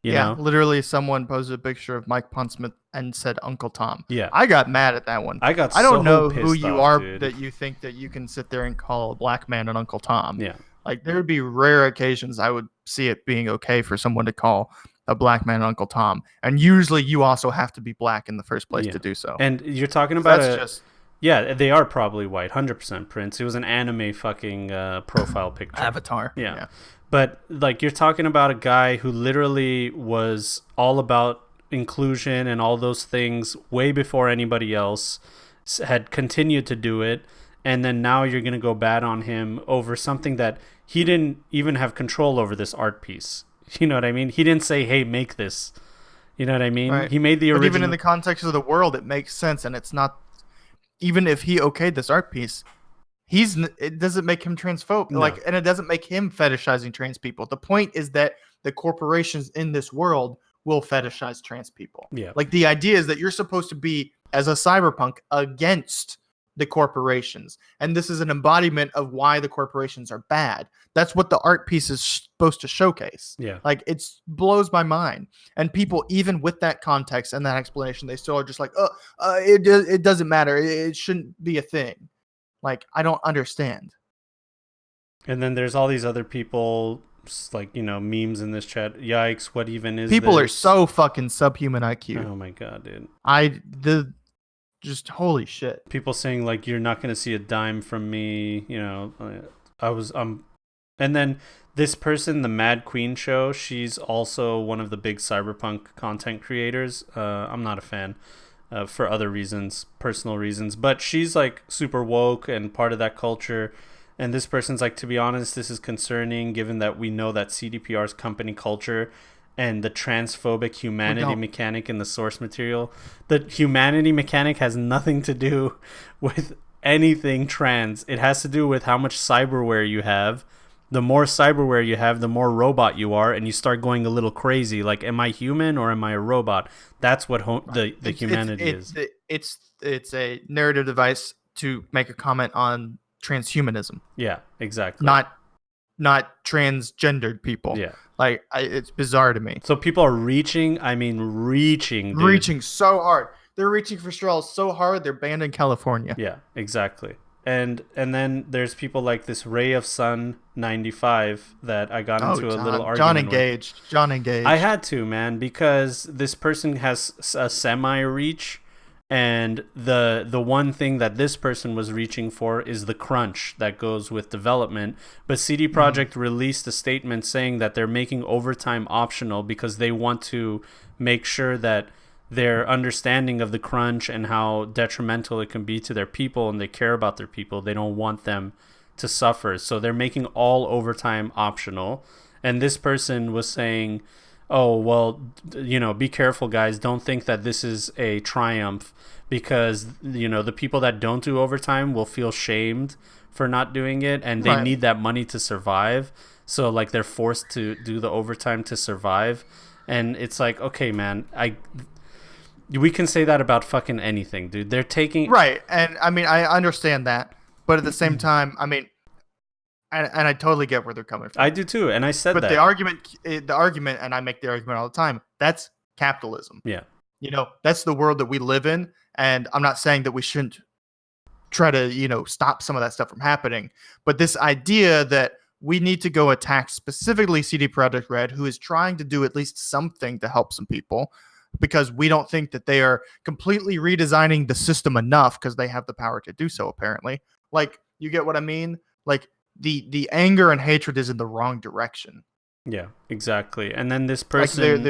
You know? Literally someone posted a picture of Mike Pondsmith and said Uncle Tom. Yeah. I got mad at that one. I don't know who you are, dude, that you think that you can sit there and call a black man an Uncle Tom. Yeah. Like there would be rare occasions I would see it being okay for someone to call a black man Uncle Tom. And usually you also have to be black in the first place to do so. And you're talking about yeah, they are probably white, 100% Prince. It was an anime fucking profile picture. Avatar. Yeah. But like you're talking about a guy who literally was all about inclusion and all those things way before anybody else had continued to do it. And then now you're going to go bad on him over something that he didn't even have control over, this art piece. You know what I mean? He didn't say, hey, make this. You know what I mean? Right. He made the original. But even in the context of the world, it makes sense. And it's not, even if he okayed this art piece, it doesn't make him transphobic. No. And it doesn't make him fetishizing trans people. The point is that the corporations in this world will fetishize trans people. Yeah. Like the idea is that you're supposed to be, as a cyberpunk, against the corporations. And this is an embodiment of why the corporations are bad. That's what the art piece is supposed to showcase. Yeah. Like it blows my mind. And people, even with that context and that explanation, they still are just like, it doesn't matter. It shouldn't be a thing. Like, I don't understand. And then there's all these other people, like, memes in this chat. Yikes, what even is people this? Are so fucking subhuman IQ. Oh my god, dude. Just holy shit. People saying like, you're not going to see a dime from me. And then this person, the Mad Queen Show, she's also one of the big Cyberpunk content creators. I'm not a fan for other reasons, personal reasons, but she's like super woke and part of that culture. And this person's like, to be honest, this is concerning given that we know that CDPR's company culture and the transphobic humanity mechanic in the source material. The humanity mechanic has nothing to do with anything trans. It has to do with how much cyberware you have. The more cyberware you have, the more robot you are, and you start going a little crazy. Like, am I human or am I a robot? That's what the humanity is. It's a narrative device to make a comment on transhumanism. Yeah, exactly. Not transgendered people. Yeah. Like, it's bizarre to me. So people are reaching dude. Reaching so hard. They're reaching for straws so hard, they're banned in California. Yeah, exactly. And then there's people like this Ray of Sun 95 that I got into a little argument with. John engaged. I had to, man, because this person has a semi-reach, and the one thing that this person was reaching for is the crunch that goes with development. But CD Projekt released a statement saying that they're making overtime optional because they want to make sure that their understanding of the crunch and how detrimental it can be to their people, and they care about their people. They don't want them to suffer. So they're making all overtime optional. And this person was saying, oh, well, be careful, guys. Don't think that this is a triumph because, the people that don't do overtime will feel shamed for not doing it, and they need that money to survive. So, like, they're forced to do the overtime to survive. And it's like, okay, man, we can say that about fucking anything, dude. They're taking... Right, and, I mean, I understand that. But at the same time, I mean... And I totally get where they're coming from. I do too, and I said that. But the argument, and I make the argument all the time, that's capitalism. Yeah. That's the world that we live in, and I'm not saying that we shouldn't try to, stop some of that stuff from happening. But this idea that we need to go attack specifically CD Projekt Red, who is trying to do at least something to help some people, because we don't think that they are completely redesigning the system enough because they have the power to do so, apparently. Like, you get what I mean? Like, the anger and hatred is in the wrong direction. Yeah, exactly. And then this person,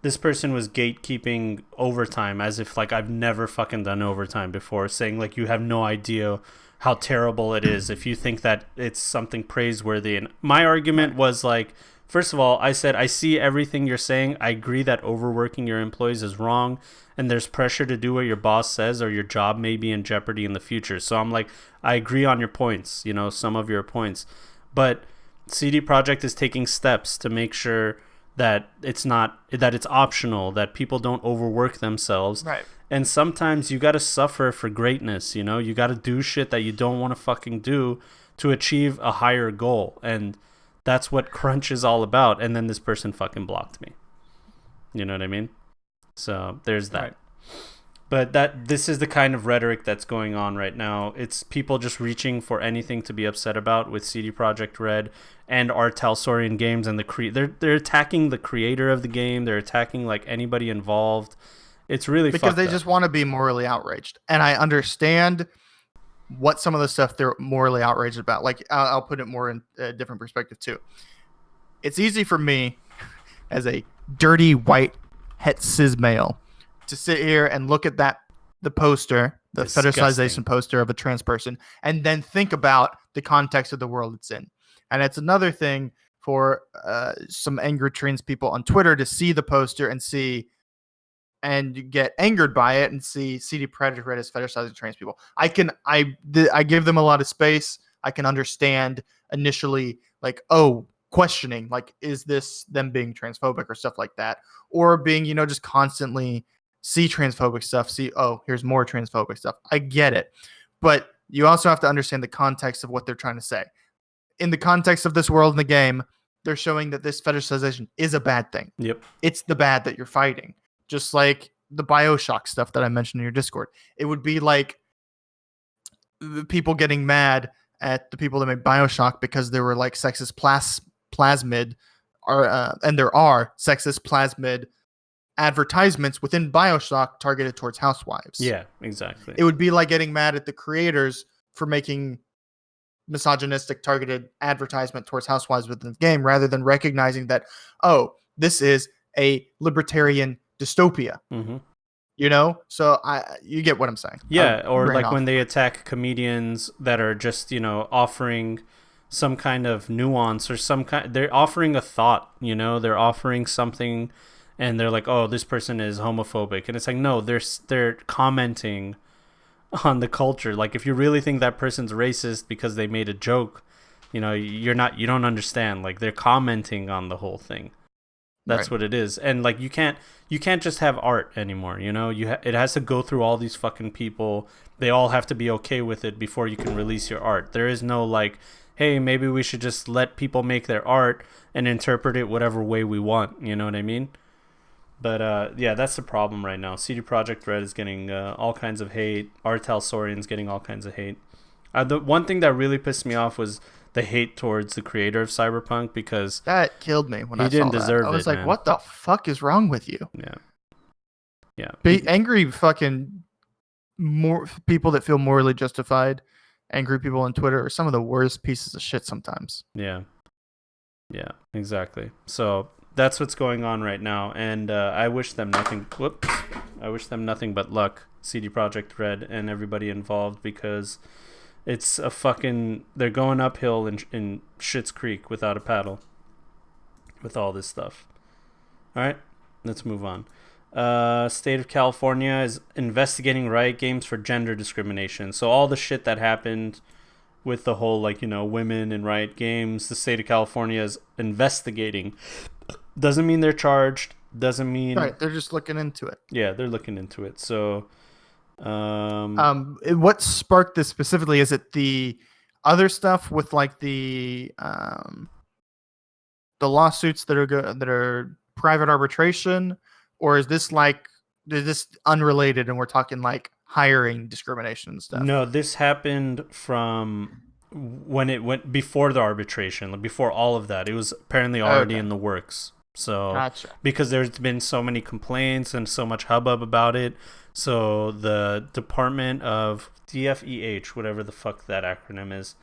this person was gatekeeping overtime as if like I've never fucking done overtime before, saying like you have no idea how terrible it is if you think that it's something praiseworthy. And my argument was like, first of all, I said I see everything you're saying. I agree that overworking your employees is wrong, and there's pressure to do what your boss says or your job may be in jeopardy in the future. So I'm like, I agree on your points, some of your points. But CD Projekt is taking steps to make sure that it's optional, that people don't overwork themselves. Right. And sometimes you got to suffer for greatness, you got to do shit that you don't want to fucking do to achieve a higher goal. And that's what crunch is all about. And then this person fucking blocked me. You know what I mean? So there's that. Right. But this is the kind of rhetoric that's going on right now. It's people just reaching for anything to be upset about with CD Projekt Red and our Talsorian games, and they're attacking the creator of the game. They're attacking like anybody involved. It's really because they up. Just want to be morally outraged, and I understand what some of the stuff they're morally outraged about. Like, I'll put it more in a different perspective too. It's easy for me as a dirty white het cis male to sit here and look at the poster, the fetishization poster of a trans person, and then think about the context of the world it's in. And it's another thing for some angry trans people on Twitter to see the poster and get angered by it and see CD Projekt Red as fetishizing trans people. I give them a lot of space. I can understand initially, like, questioning, like, is this them being transphobic or stuff like that, or being, just constantly see transphobic stuff, here's more transphobic stuff. I get it. But you also have to understand the context of what they're trying to say. In the context of this world in the game, they're showing that this fetishization is a bad thing. Yep. It's the bad that you're fighting. Just like the BioShock stuff that I mentioned in your Discord. It would be like the people getting mad at the people that made BioShock because there were like sexist plasmid, and there are sexist plasmid advertisements within BioShock targeted towards housewives. Yeah, exactly. It would be like getting mad at the creators for making misogynistic targeted advertisement towards housewives within the game, rather than recognizing that, this is a libertarian dystopia. Mm-hmm. You know, so you get what I'm saying. Yeah, or like when they attack comedians that are just, offering some kind of nuance or they're offering a thought, they're offering something, and they're like, oh, this person is homophobic, and it's like, no, they're commenting on the culture. Like, if you really think that person's racist because they made a joke, you don't understand. Like, they're commenting on the whole thing. That's what it is. And like, you can't just have art anymore, it has to go through all these fucking people. They all have to be okay with it before you can release your art. There is no like, hey, maybe we should just let people make their art and interpret it whatever way we want, you know what I mean? But yeah, that's the problem right now. CD Projekt Red is getting all kinds of hate. Artel Sorian's getting all kinds of hate. The one thing that really pissed me off was the hate towards the creator of Cyberpunk, because that killed me when I saw that. He didn't deserve it. I was like, man. What the fuck is wrong with you? Yeah. Angry fucking more people that feel morally justified. Angry people on Twitter are some of the worst pieces of shit sometimes. Yeah, exactly. So that's what's going on right now, and I wish them nothing. Whoops! I wish them nothing but luck, CD Projekt Red and everybody involved, because it's they're going uphill in Schitt's Creek without a paddle with all this stuff. All right, let's move on. State of California is investigating Riot Games for gender discrimination. So all the shit that happened with the whole, women in Riot Games, the state of California is investigating. Doesn't mean they're charged. Doesn't mean... Right, they're just looking into it. Yeah, they're looking into it. So... what sparked this specifically? Is it the other stuff with like the lawsuits that are private arbitration, or is this unrelated and we're talking like hiring discrimination and stuff? No, this happened from when it went before the arbitration, before all of that. It was apparently already in the works. So gotcha. Because there's been so many complaints and so much hubbub about it. So the Department of DFEH, whatever the fuck that acronym is,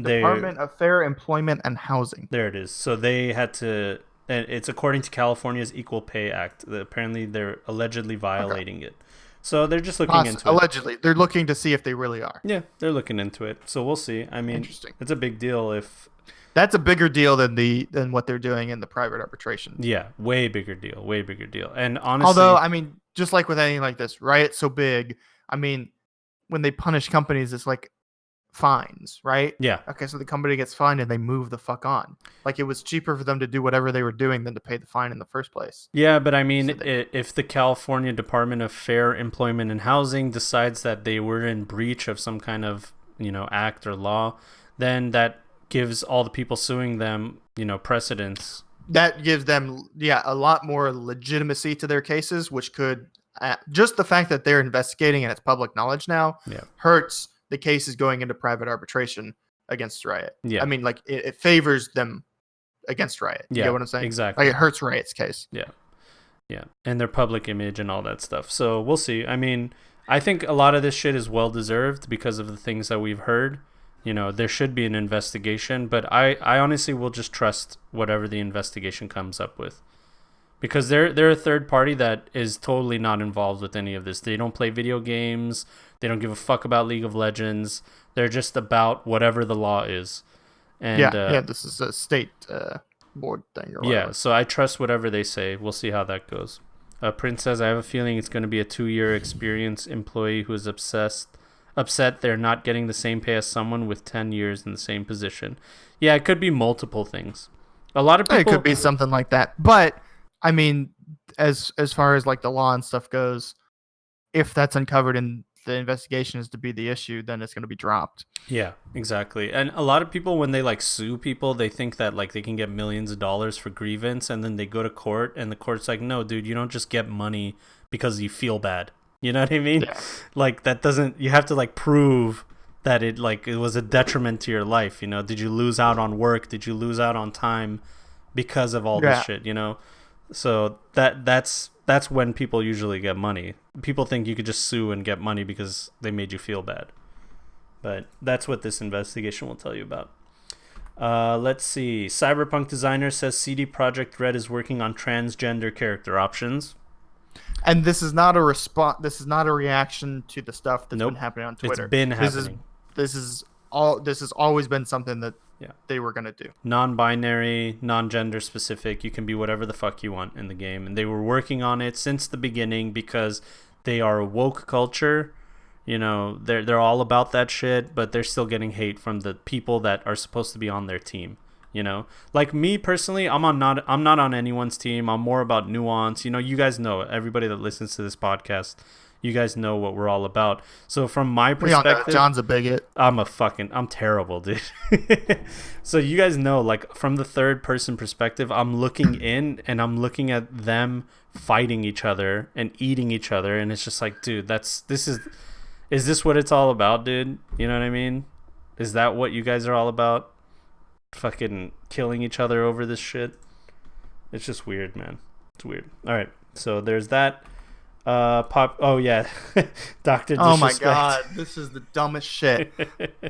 Department of Fair Employment and Housing. There it is. So they had to, and it's according to California's Equal Pay Act. Apparently they're allegedly violating it. So they're just looking into it. Allegedly. They're looking to see if they really are. Yeah, they're looking into it. So we'll see. I mean, interesting. It's a big deal if... That's a bigger deal than what they're doing in the private arbitration. Yeah, way bigger deal. And honestly... Although, I mean, just like with anything like this, Riot's so big, I mean, when they punish companies, it's like fines, right? Yeah. Okay, so the company gets fined and they move the fuck on. Like, it was cheaper for them to do whatever they were doing than to pay the fine in the first place. Yeah, but I mean, if the California Department of Fair Employment and Housing decides that they were in breach of some kind of, act or law, then that gives all the people suing them, precedence. That gives them, a lot more legitimacy to their cases, which could, just the fact that they're investigating and it's public knowledge now, hurts the cases going into private arbitration against Riot. Yeah. I mean, like, it favors them against Riot. You get what I'm saying? Exactly. Like, it hurts Riot's case. Yeah. And their public image and all that stuff. So we'll see. I mean, I think a lot of this shit is well deserved because of the things that we've heard. There should be an investigation, but I honestly will just trust whatever the investigation comes up with, because they're a third party that is totally not involved with any of this. They don't play video games. They don't give a fuck about League of Legends. They're just about whatever the law is. And this is a state board thing or whatever. Yeah, so I trust whatever they say. We'll see how that goes. Prince says, I have a feeling it's going to be a 2-year experienced employee who is upset they're not getting the same pay as someone with 10 years in the same position. Yeah, it could be multiple things. A lot of people... It could be something like that. But, I mean, as far as like the law and stuff goes, if that's uncovered and the investigation is to be the issue, then it's going to be dropped. Yeah, exactly. And a lot of people, when they like sue people, they think that like they can get millions of dollars for grievance, and then they go to court and the court's like, no, dude, you don't just get money because you feel bad. You know what I mean? Yeah. Like, that doesn't... You have to, like, prove that it was a detriment to your life, Did you lose out on work? Did you lose out on time because of all this shit, So that's when people usually get money. People think you could just sue and get money because they made you feel bad. But that's what this investigation will tell you about. Let's see. Cyberpunk designer says CD Projekt Red is working on transgender character options. And this is not a response. This is not a reaction to the stuff that's Nope. been happening on Twitter. It's been happening. This has always been something that they were gonna do. Non-binary, non-gender specific. You can be whatever the fuck you want in the game, and they were working on it since the beginning because they are a woke culture. You know, they're all about that shit, but they're still getting hate from the people that are supposed to be on their team. You know, like me personally, I'm not on anyone's team. I'm more about nuance. You know, you guys know, everybody that listens to this podcast, you guys know what we're all about. So from my perspective, John's a bigot. I'm terrible, dude. So you guys know, like, from the third person perspective, I'm looking in and I'm looking at them fighting each other and eating each other, and it's just like, dude, is this what it's all about, dude? You know what I mean? Is that what you guys are all about? Fucking killing each other over this shit. It's just weird, man. It's weird. All right, so there's that. Oh yeah, Dr. Disrespect. Oh my god, this is the dumbest shit.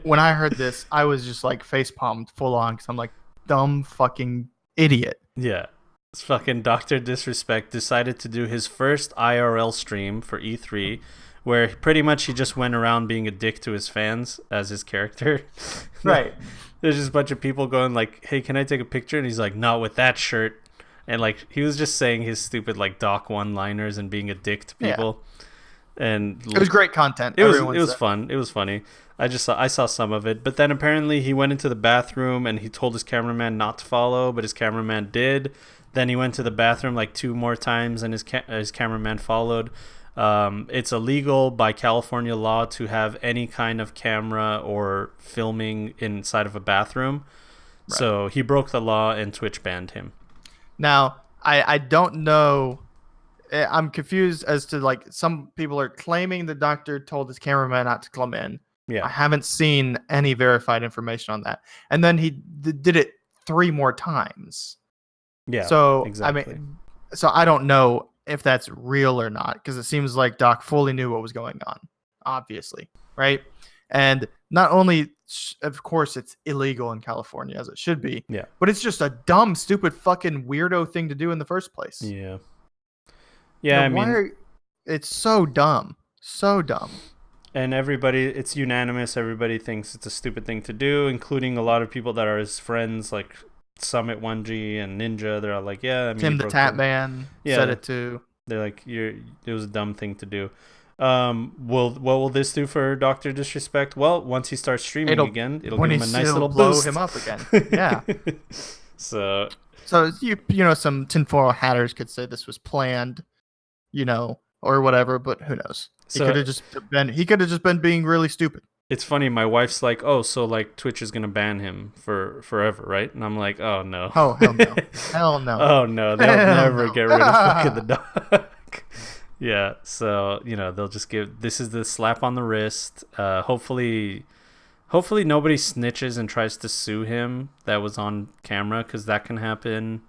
When I heard this, I was just like facepalmed full on because I'm like, dumb fucking idiot. Yeah, it's fucking Dr. Disrespect decided to do his first IRL stream for E3, where pretty much he just went around being a dick to his fans as his character. Right. There's just a bunch of people going like, hey, can I take a picture? And he's like, not with that shirt. And like, he was just saying his stupid like Doc one-liners and being a dick to people. Yeah. And it was great content. It was fun. It was funny. I saw some of it. But then apparently he went into the bathroom and he told his cameraman not to follow, but his cameraman did. Then he went to the bathroom like 2 more times and his cameraman followed. It's illegal by California law to have any kind of camera or filming inside of a bathroom. Right. So he broke the law and Twitch banned him. Now, I don't know. I'm confused as to, like, some people are claiming the doctor told his cameraman not to come in. Yeah. I haven't seen any verified information on that. And then he did it 3 more times. Yeah, so, exactly. I mean, so I don't know if that's real or not, because it seems like Doc fully knew what was going on, obviously, right? And not only, of course, it's illegal in California, as it should be, but it's just a dumb, stupid, fucking weirdo thing to do in the first place. Yeah. Yeah, it's so dumb. So dumb. And it's unanimous. Everybody thinks it's a stupid thing to do, including a lot of people that are his friends, like Summit 1G and Ninja. They're all like, yeah, I mean, Tim the Tap Man said it too. They're like, it was a dumb thing to do. What will this do for Dr. Disrespect? Well, once he starts streaming again, it'll give him a nice little boost. Blow him up again. Yeah. So you know, some tinfoil hatters could say this was planned, you know, or whatever, but who knows? He could have just been being really stupid. It's funny, my wife's like, oh, so like Twitch is gonna ban him for forever, right? And I'm like, oh no. Oh hell no. Hell no. Oh no, they'll never get rid of fucking the dog. Yeah, so, you know, they'll just this is the slap on the wrist. Hopefully nobody snitches and tries to sue him that was on camera, because that can happen.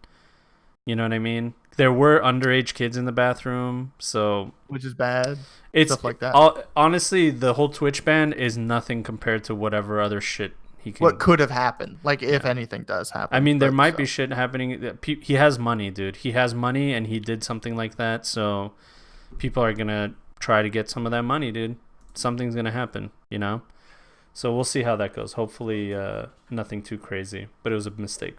You know what I mean? There were underage kids in the bathroom, so... Which is bad. Stuff like that. Honestly, the whole Twitch ban is nothing compared to whatever other shit he can... What could have happened, like, if anything does happen. I mean, there might be shit happening. He has money, dude. He has money, and he did something like that, so... People are going to try to get some of that money, dude. Something's going to happen, you know? So we'll see how that goes. Hopefully nothing too crazy, but it was a mistake.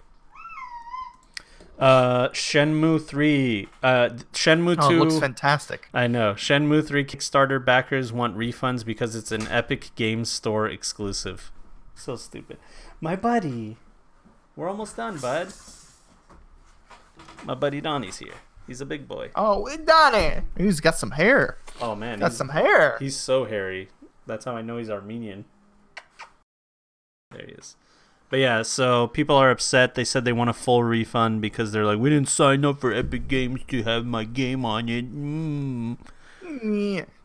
Shenmue 3. Shenmue 2. Oh, it looks fantastic. I know. Shenmue 3 Kickstarter backers want refunds because it's an Epic Games Store exclusive. So stupid. My buddy. We're almost done, bud. My buddy Donnie's here. He's a big boy. Oh, Donnie. He's got some hair. Oh, man. Got some hair. He's so hairy. That's how I know he's Armenian. There he is. But yeah, so people are upset. They said they want a full refund because they're like, we didn't sign up for Epic Games to have my game on it.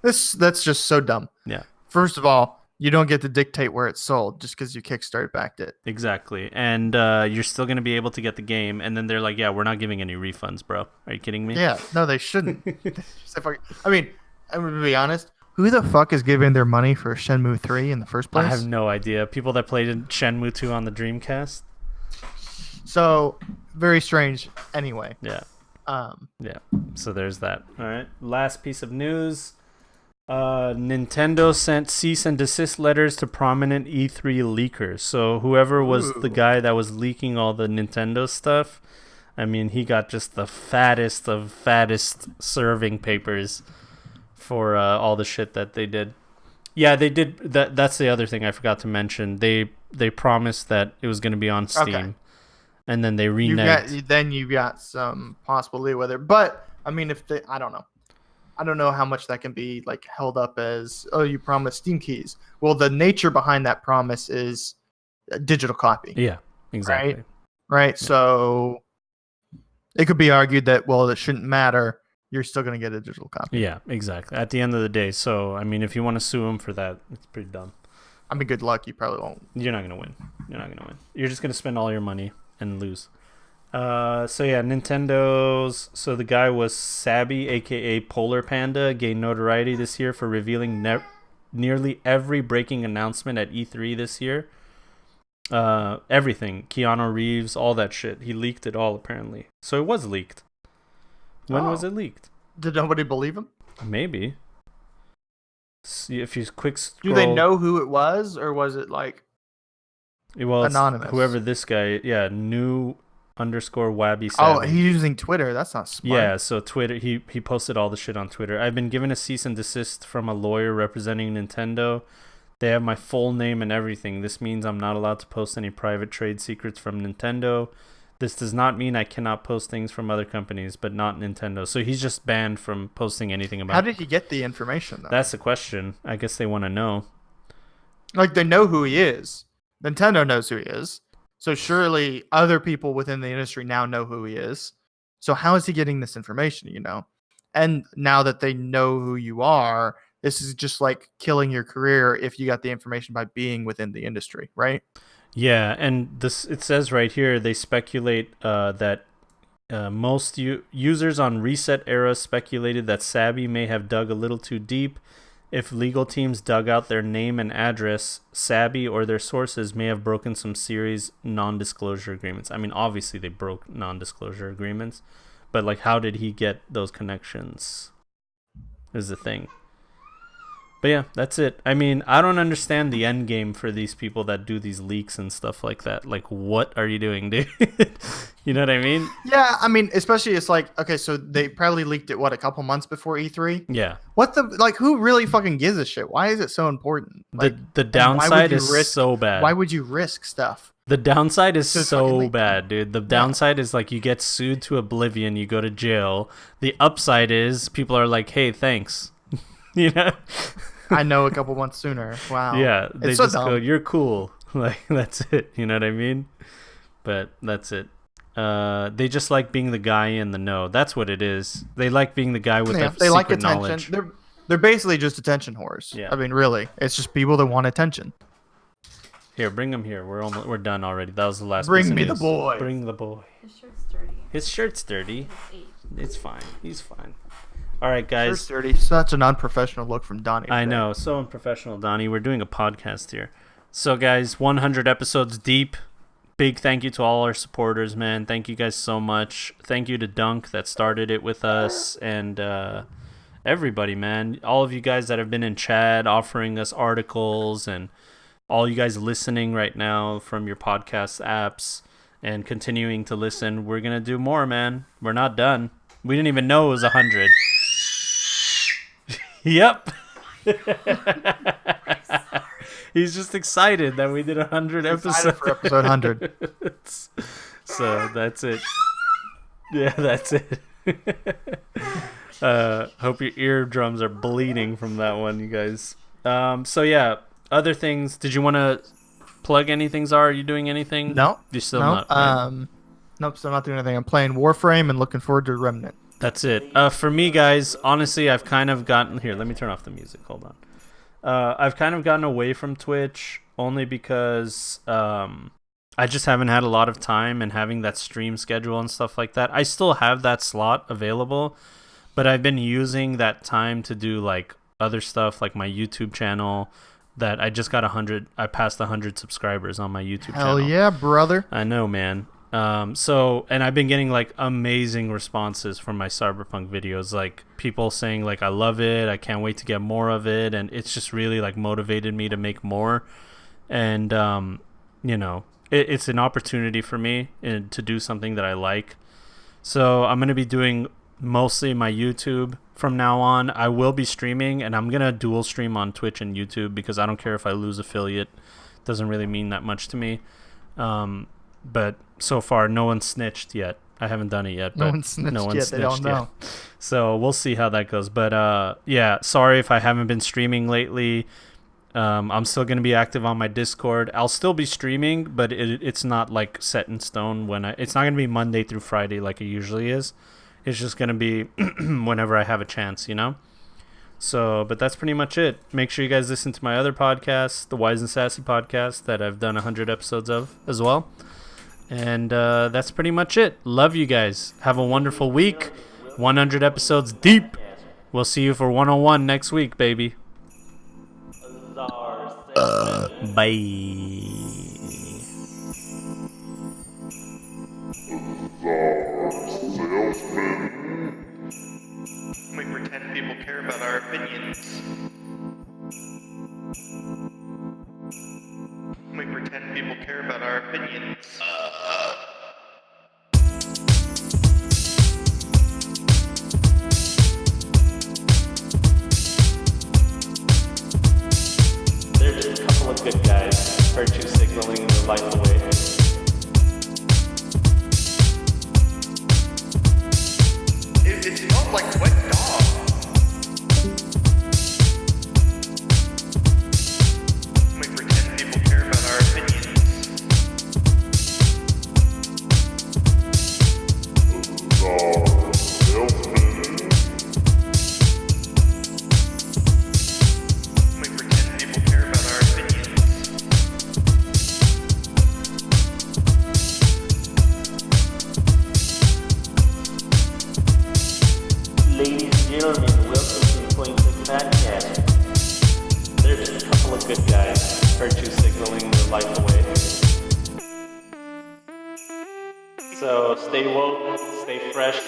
That's just so dumb. Yeah. First of all, you don't get to dictate where it's sold just because you Kickstarter backed it. Exactly. And you're still going to be able to get the game. And then they're like, yeah, we're not giving any refunds, bro. Are you kidding me? Yeah. No, they shouldn't. I mean, I'm going to be honest. Who the fuck is giving their money for Shenmue 3 in the first place? I have no idea. People that played in Shenmue 2 on the Dreamcast. So, very strange anyway. Yeah. Yeah. So there's that. All right. Last piece of news. Nintendo sent cease and desist letters to prominent E3 leakers. So whoever was the guy that was leaking all the Nintendo stuff, I mean, he got just the fattest of fattest serving papers for all the shit that they did. Yeah, they did. That's the other thing I forgot to mention. They promised that it was going to be on Steam, and then they reneged. Then you got some possible leeway there. But I mean, I don't know. I don't know how much that can be like held up as, oh, you promised Steam keys. Well, the nature behind that promise is a digital copy. Yeah, exactly. Right. Yeah. So it could be argued that, well, it shouldn't matter. You're still going to get a digital copy. Yeah, exactly. At the end of the day. So, I mean, if you want to sue them for that, it's pretty dumb. I mean, good luck. You probably won't. You're not going to win. You're just going to spend all your money and lose. So yeah, Nintendo's. So the guy was Sabby, aka Polar Panda, gained notoriety this year for revealing nearly every breaking announcement at E3 this year. Everything, Keanu Reeves, all that shit. He leaked it all apparently. So it was leaked. When was it leaked? Did nobody believe him? Maybe. See if you quick scroll. Do they know who it was, or was it like? Well, anonymous. Whoever this guy, new _Wabby Savvy. Oh, he's using Twitter. That's not smart. Yeah, so Twitter, he posted all the shit on Twitter. I've been given a cease and desist from a lawyer representing Nintendo. They have my full name and everything. This means I'm not allowed to post any private trade secrets from Nintendo. This does not mean I cannot post things from other companies, but not Nintendo. So he's just banned from posting anything about. How did he get the information, though? That's the question. I guess they want to know. Like, they know who he is. Nintendo knows who he is. So surely other people within the industry now know who he is. So how is he getting this information, And now that they know who you are, this is just like killing your career if you got the information by being within the industry, right? Yeah, and it says right here, they speculate that most users on Reset Era speculated that Sabby may have dug a little too deep. If legal teams dug out their name and address, Sabby or their sources may have broken some serious non-disclosure agreements. I mean, obviously they broke non-disclosure agreements, but like, how did he get those connections is the thing. But yeah, that's it. I mean, I don't understand the end game for these people that do these leaks and stuff like that. Like, what are you doing, dude? You know what I mean? Yeah, I mean, especially it's like, okay, so they probably leaked it, a couple months before E3? Yeah. Who really fucking gives a shit? Why is it so important? Like, the downside is so bad. Why would you risk stuff? The downside is so bad, dude. The downside is like you get sued to oblivion, you go to jail. The upside is people are like, hey, thanks. You know? I know a couple months sooner. Wow. Yeah, they just go, you're cool. Like, that's it. You know what I mean? But that's it. They just like being the guy in the know. That's what it is. They like being the guy with the secret like attention. Knowledge. They're basically just attention whores. Yeah. I mean, really, it's just people that want attention. Here, bring him here. We're done already. That was the last. Bring me the boy. Bring the boy. His shirt's dirty. It's fine. He's fine. All right, guys. Shirt's dirty. Such an unprofessional look from Donnie. I know, so unprofessional, Donnie. We're doing a podcast here. So, guys, 100 episodes deep. Big thank you to all our supporters, man. Thank you guys so much. Thank you to Dunk that started it with us, and everybody, man. All of you guys that have been in chat offering us articles, and all you guys listening right now from your podcast apps and continuing to listen. We're going to do more, man. We're not done. We didn't even know it was 100. Yep. He's just excited that we did 100 episodes. For episode 100. So that's it. Yeah, that's it. Hope your eardrums are bleeding from that one, you guys. So yeah, other things. Did you want to plug anything, Zara? Are you doing anything? No. You're still not. Right? Nope, still not doing anything. I'm playing Warframe and looking forward to Remnant. That's it. For me, guys, honestly, I've kind of gotten... Here, let me turn off the music. Hold on. I've kind of gotten away from Twitch only because I just haven't had a lot of time, and having that stream schedule and stuff like that. I still have that slot available, but I've been using that time to do like other stuff, like my YouTube channel. That I just got 100. I passed 100 subscribers on my YouTube channel. Hell yeah, brother. I know, man. And I've been getting like amazing responses from my Cyberpunk videos, like people saying like I love it, I can't wait to get more of it, and it's just really like motivated me to make more. And it's an opportunity for me to do something that I like. So I'm gonna be doing mostly my YouTube from now on. I will be streaming, and I'm gonna dual stream on Twitch and YouTube because I don't care if I lose affiliate. It doesn't really mean that much to me. But so far, no one snitched yet. I haven't done it yet. No one snitched yet. They don't know. So we'll see how that goes. But yeah, sorry if I haven't been streaming lately. I'm still going to be active on my Discord. I'll still be streaming, but it's not like set in stone. It's not going to be Monday through Friday like it usually is. It's just going to be whenever I have a chance, So, but that's pretty much it. Make sure you guys listen to my other podcasts, the Wise and Sassy podcast that I've done 100 episodes of as well. And that's pretty much it. Love you guys. Have a wonderful week. 100 episodes deep. We'll see you for 101 next week, baby. Bye. We pretend people care about our opinions. We pretend people care about our opinions. They're just a couple of good guys, virtue signaling their life away. It smells like wet dog. We pretend people care about our opinions. We pretend people care about our opinions. Ladies and gentlemen, welcome to the Point Click Podcast. They're just a couple of good guys, virtue signaling their life away. So stay woke, stay fresh,